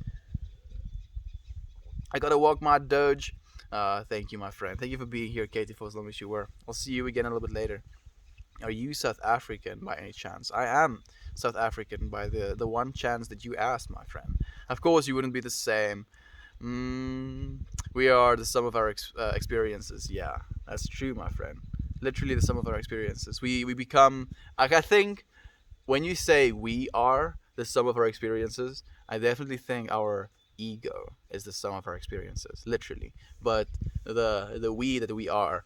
I gotta walk my doge. Thank you, my friend. Thank you for being here, Katie, for as long as you were. I'll see you again a little bit later. Are you South African by any chance? I am South African by the one chance that you asked, my friend. Of course, you wouldn't be the same. Mm, we are the sum of our experiences. Yeah, that's true, my friend. Literally the sum of our experiences. We become. Like, I think when you say we are the sum of our experiences, I definitely think our ego is the sum of our experiences, literally. But the we that we are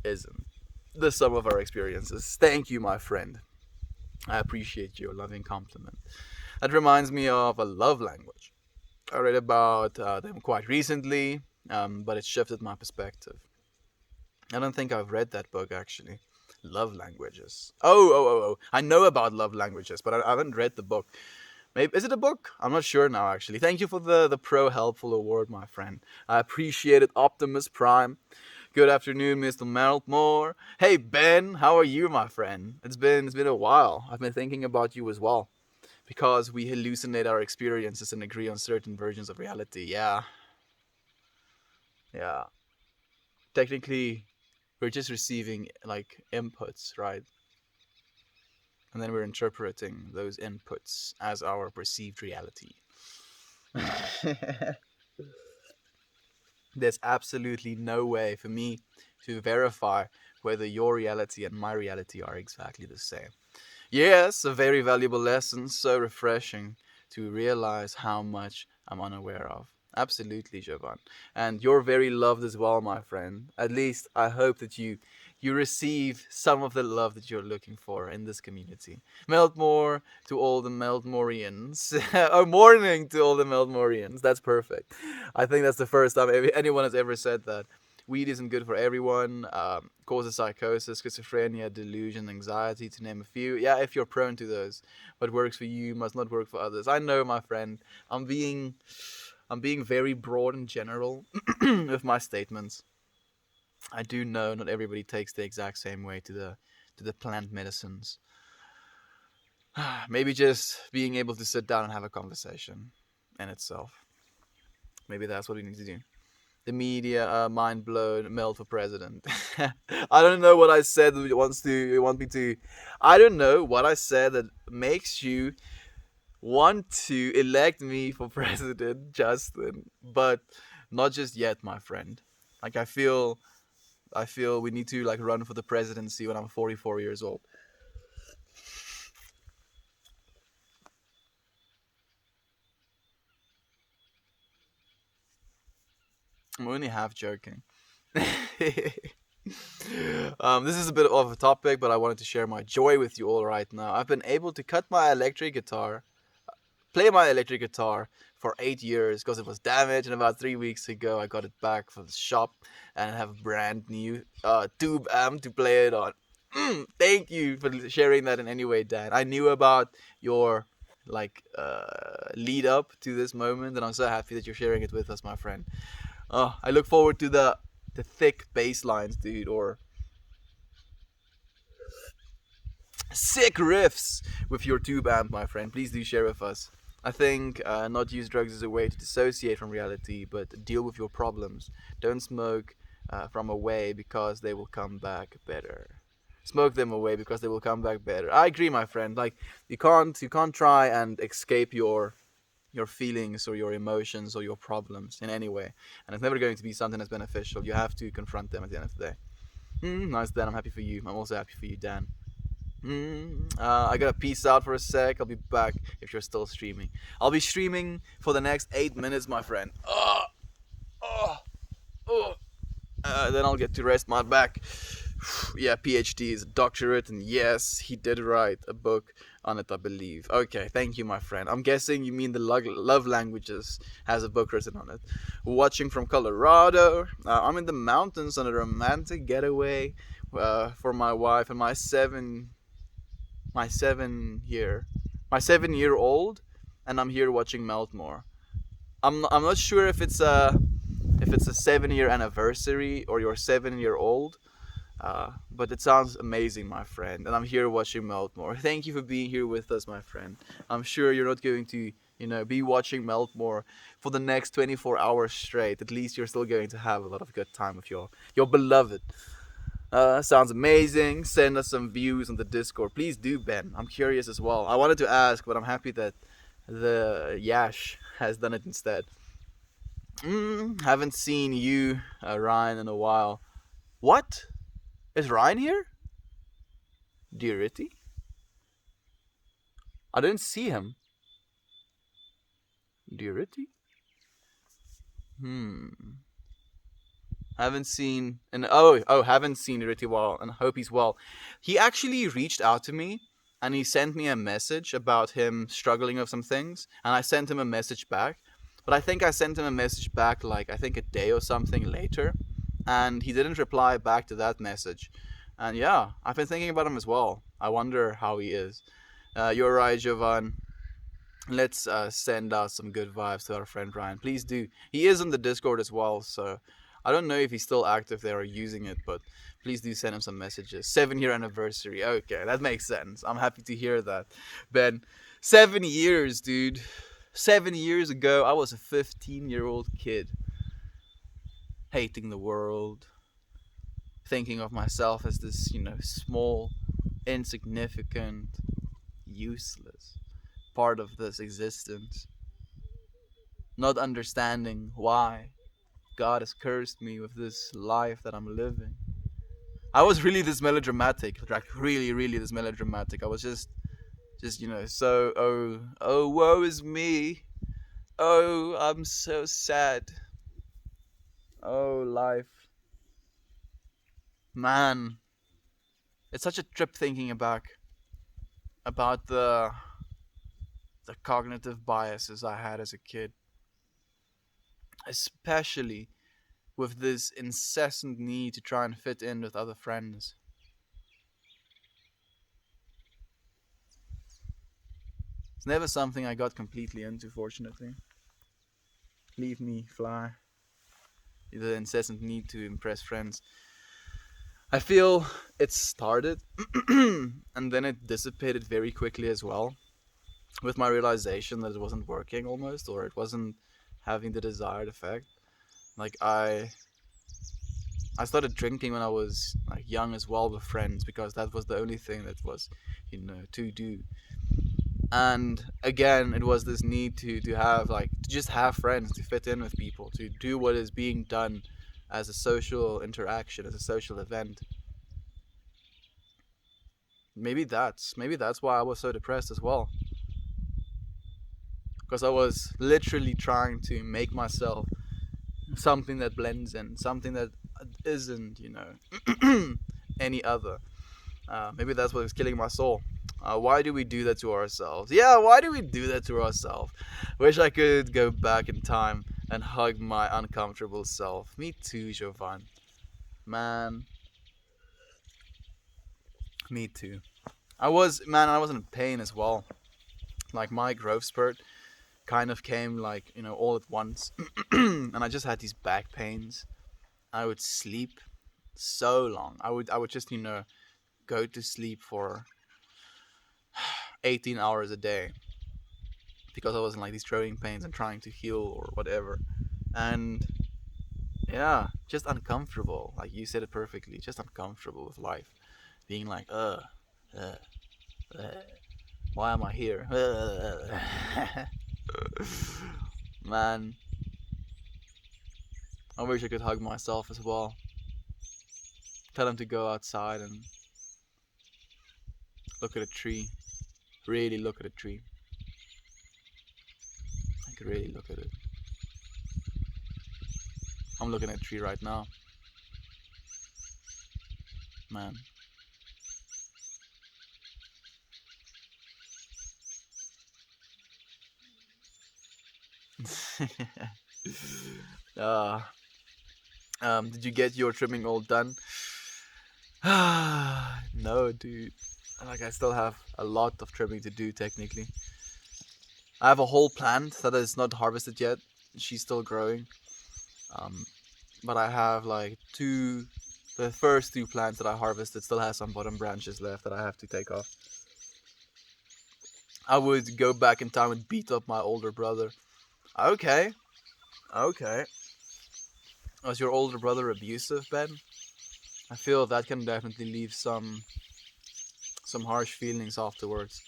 isn't the sum of our experiences. Thank you, my friend. I appreciate your loving compliment. That reminds me of a love language. I read about them quite recently, but it shifted my perspective. I don't think I've read that book actually. Love languages. Oh. I know about love languages, but I haven't read the book. Maybe is it a book? I'm not sure now. Actually, thank you for the pro helpful award, my friend. I appreciate it, Optimus Prime. Good afternoon, Mr. Meltmore. Hey Ben, how are you, my friend? It's been a while. I've been thinking about you as well, because we hallucinate our experiences and agree on certain versions of reality. Yeah, yeah. Technically, we're just receiving like inputs, right? And then we're interpreting those inputs as our perceived reality. There's absolutely no way for me to verify whether your reality and my reality are exactly the same. Yes, a very valuable lesson, so refreshing to realize how much I'm unaware of. Absolutely, Jovan. And you're very loved as well, my friend. At least I hope that you receive some of the love that you're looking for in this community. Meltmore to all the Meltmorians. Oh, morning to all the Meltmorians. That's perfect. I think that's the first time anyone has ever said that. Weed isn't good for everyone. Causes psychosis, schizophrenia, delusion, anxiety, to name a few. Yeah, if you're prone to those, what works for you must not work for others. I know, my friend. I'm being, I'm being very broad and general with my statements. I do know not everybody takes the exact same way to the plant medicines. Maybe just being able to sit down and have a conversation in itself. Maybe that's what we need to do. The media mind blown melt for president. I don't know what I said that wants to want me to. I don't know what I said that makes you want to elect me for president, Justin. But not just yet, my friend. Like I feel we need to like run for the presidency when I'm 44 years old. I'm only half joking. This is a bit off a topic, but I wanted to share my joy with you all right now. I've been able to play my electric guitar for 8 years because it was damaged, and about 3 weeks ago I got it back from the shop and I have a brand new tube amp to play it on. Thank you for sharing that in any way, Dan. I knew about your lead up to this moment, and I'm so happy that you're sharing it with us, my friend. I look forward to the thick bass lines, dude, or sick riffs with your tube amp, my friend. Please do share with us. I think not use drugs as a way to dissociate from reality, but deal with your problems. Don't smoke from away because they will come back better. Smoke them away because they will come back better. I agree, my friend. Like you can't try and escape your feelings or your emotions or your problems in any way, and it's never going to be something that's beneficial. You have to confront them at the end of the day. Nice, Dan. I'm happy for you. I'm also happy for you, Dan. I gotta peace out for a sec. I'll be back if you're still streaming. I'll be streaming for the next 8 minutes, my friend. Oh, oh. Then I'll get to rest my back. Yeah, PhD is a doctorate, and yes, he did write a book on it, I believe. Okay, thank you, my friend. I'm guessing you mean the love languages has a book written on it. Watching from Colorado. I'm in the mountains on a romantic getaway for my wife and my 7 year my 7 year old, and I'm here watching Meltmore. I'm not sure if it's a 7 year anniversary or your 7 year old, but it sounds amazing, my friend. And I'm here watching Meltmore. Thank you for being here with us, my friend. I'm sure you're not going to be watching Meltmore for the next 24 hours straight. At least you're still going to have a lot of good time with your beloved. Sounds amazing. Send us some views on the Discord. Please do, Ben. I'm curious as well. I wanted to ask, but I'm happy that the Yash has done it instead. Haven't seen you, Ryan, in a while. What? Is Ryan here? Diarity? I didn't see him. Diarity? Hmm. Haven't seen and haven't seen Riti well and hope he's well. He actually reached out to me and he sent me a message about him struggling with some things, and I sent him a message back. But I think I sent him a message back like I think a day or something later, and he didn't reply back to that message. And yeah, I've been thinking about him as well. I wonder how he is. You're right, Jovan. Let's send out some good vibes to our friend Ryan. Please do. He is on the Discord as well, so I don't know if he's still active there or using it, but please do send him some messages. 7 year anniversary. Okay, that makes sense. I'm happy to hear that. Ben, 7 years, dude. 7 years ago, I was a 15-year-old kid, hating the world, thinking of myself as this, small, insignificant, useless part of this existence, not understanding why God has cursed me with this life that I'm living. I was really this melodramatic, like really, really this melodramatic. I was just so woe is me. Oh, I'm so sad. Oh, life, man. It's such a trip thinking about the cognitive biases I had as a kid, especially with this incessant need to try and fit in with other friends. It's never something I got completely into, fortunately. Leave me fly. The incessant need to impress friends. I feel it started and then it dissipated very quickly as well, with my realization that it wasn't working almost, or it wasn't having the desired effect. Like I started drinking when I was like young as well with friends because that was the only thing that was, to do. And again, it was this need to have like to just have friends, to fit in with people, to do what is being done as a social interaction, as a social event. Maybe that's why I was so depressed as well, because I was literally trying to make myself something that blends in, something that isn't, any other. Maybe that's what was killing my soul. Why do we do that to ourselves? Yeah, why do we do that to ourselves? Wish I could go back in time and hug my uncomfortable self. Me too, Jovan. Man, me too. I was in pain as well. Like my growth spurt kind of came like, all at once. And I just had these back pains. I would sleep so long. I would just, go to sleep for 18 hours a day because I was in like these growing pains and trying to heal or whatever. And yeah, just uncomfortable. Like you said it perfectly, just uncomfortable with life. Being like, uh, uh, why am I here? Man, I wish I could hug myself as well. Tell him to go outside and look at a tree. Really look at a tree. I could really look at it. I'm looking at a tree right now. Man. uh, did you get your trimming all done? No, dude. Like I still have a lot of trimming to do technically. I have a whole plant that is not harvested yet. She's still growing. Um, but I have like the first two plants that I harvested still have some bottom branches left that I have to take off. I would go back in time and beat up my older brother. Okay, okay. Was your older brother abusive, Ben? I feel that can definitely leave some harsh feelings afterwards.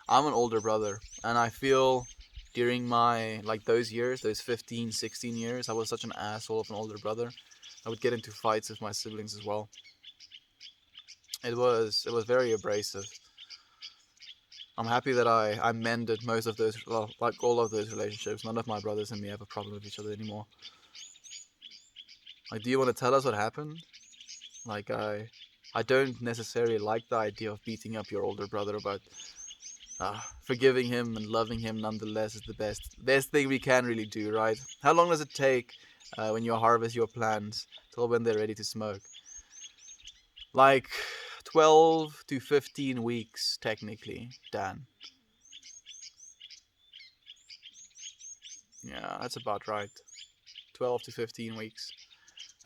I'm an older brother, and I feel during my like those years, those 15, 16 years, I was such an asshole of an older brother. I would get into fights with my siblings as well. It was very abrasive. I'm happy that I mended most of those, well, like all of those relationships. None of my brothers and me have a problem with each other anymore. Like, do you want to tell us what happened? Like, I don't necessarily like the idea of beating up your older brother, but forgiving him and loving him nonetheless is the best thing we can really do, right? How long does it take when you harvest your plants till when they're ready to smoke? Like 12 to 15 weeks, technically, Dan. Yeah, that's about right. 12 to 15 weeks.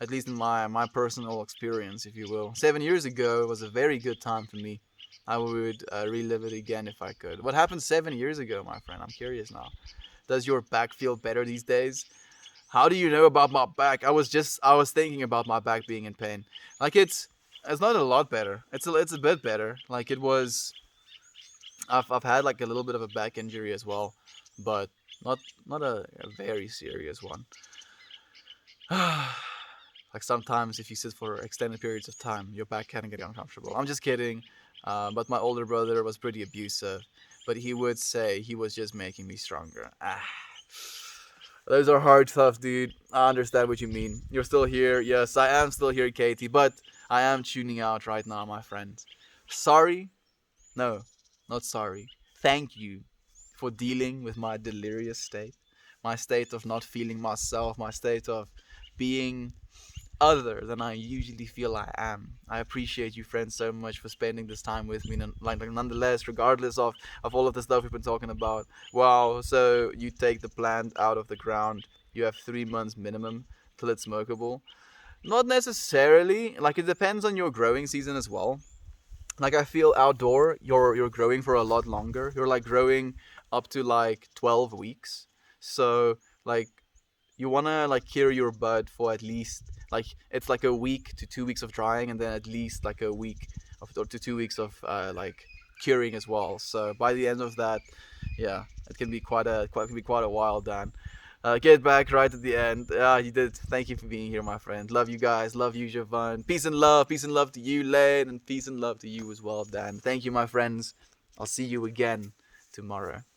At least in my personal experience, if you will. 7 years ago was a very good time for me. I would relive it again if I could. What happened 7 years ago, my friend? I'm curious now. Does your back feel better these days? How do you know about my back? I was thinking about my back being in pain. Like it's not a lot better. It's a bit better. Like it was. I've had like a little bit of a back injury as well, but not not a very serious one. Like sometimes if you sit for extended periods of time, your back can get uncomfortable. I'm just kidding. But my older brother was pretty abusive. But he would say he was just making me stronger. Those are hard stuff, dude. I understand what you mean. You're still here. Yes, I am still here, Katie. But I am tuning out right now, my friend. Sorry? No, not sorry. Thank you for dealing with my delirious state. My state of not feeling myself. My state of being other than I usually feel I am. I appreciate you, friends, so much for spending this time with me. Nonetheless, regardless of all of the stuff we've been talking about. Wow, so you take the plant out of the ground. You have 3 months minimum till it's smokable. Not necessarily. Like it depends on your growing season as well. Like I feel outdoor, you're growing for a lot longer. You're like growing up to like 12 weeks. So like you wanna like cure your bud for at least like it's like a week to 2 weeks of drying, and then at least like a week of or to 2 weeks of like curing as well. So by the end of that, yeah, it can be quite a while, Dan. Get back right at the end. You did. Thank you for being here, my friend. Love you guys. Love you, Javon. Peace and love. Peace and love to you, Lane, and peace and love to you as well, Dan. Thank you, my friends. I'll see you again tomorrow.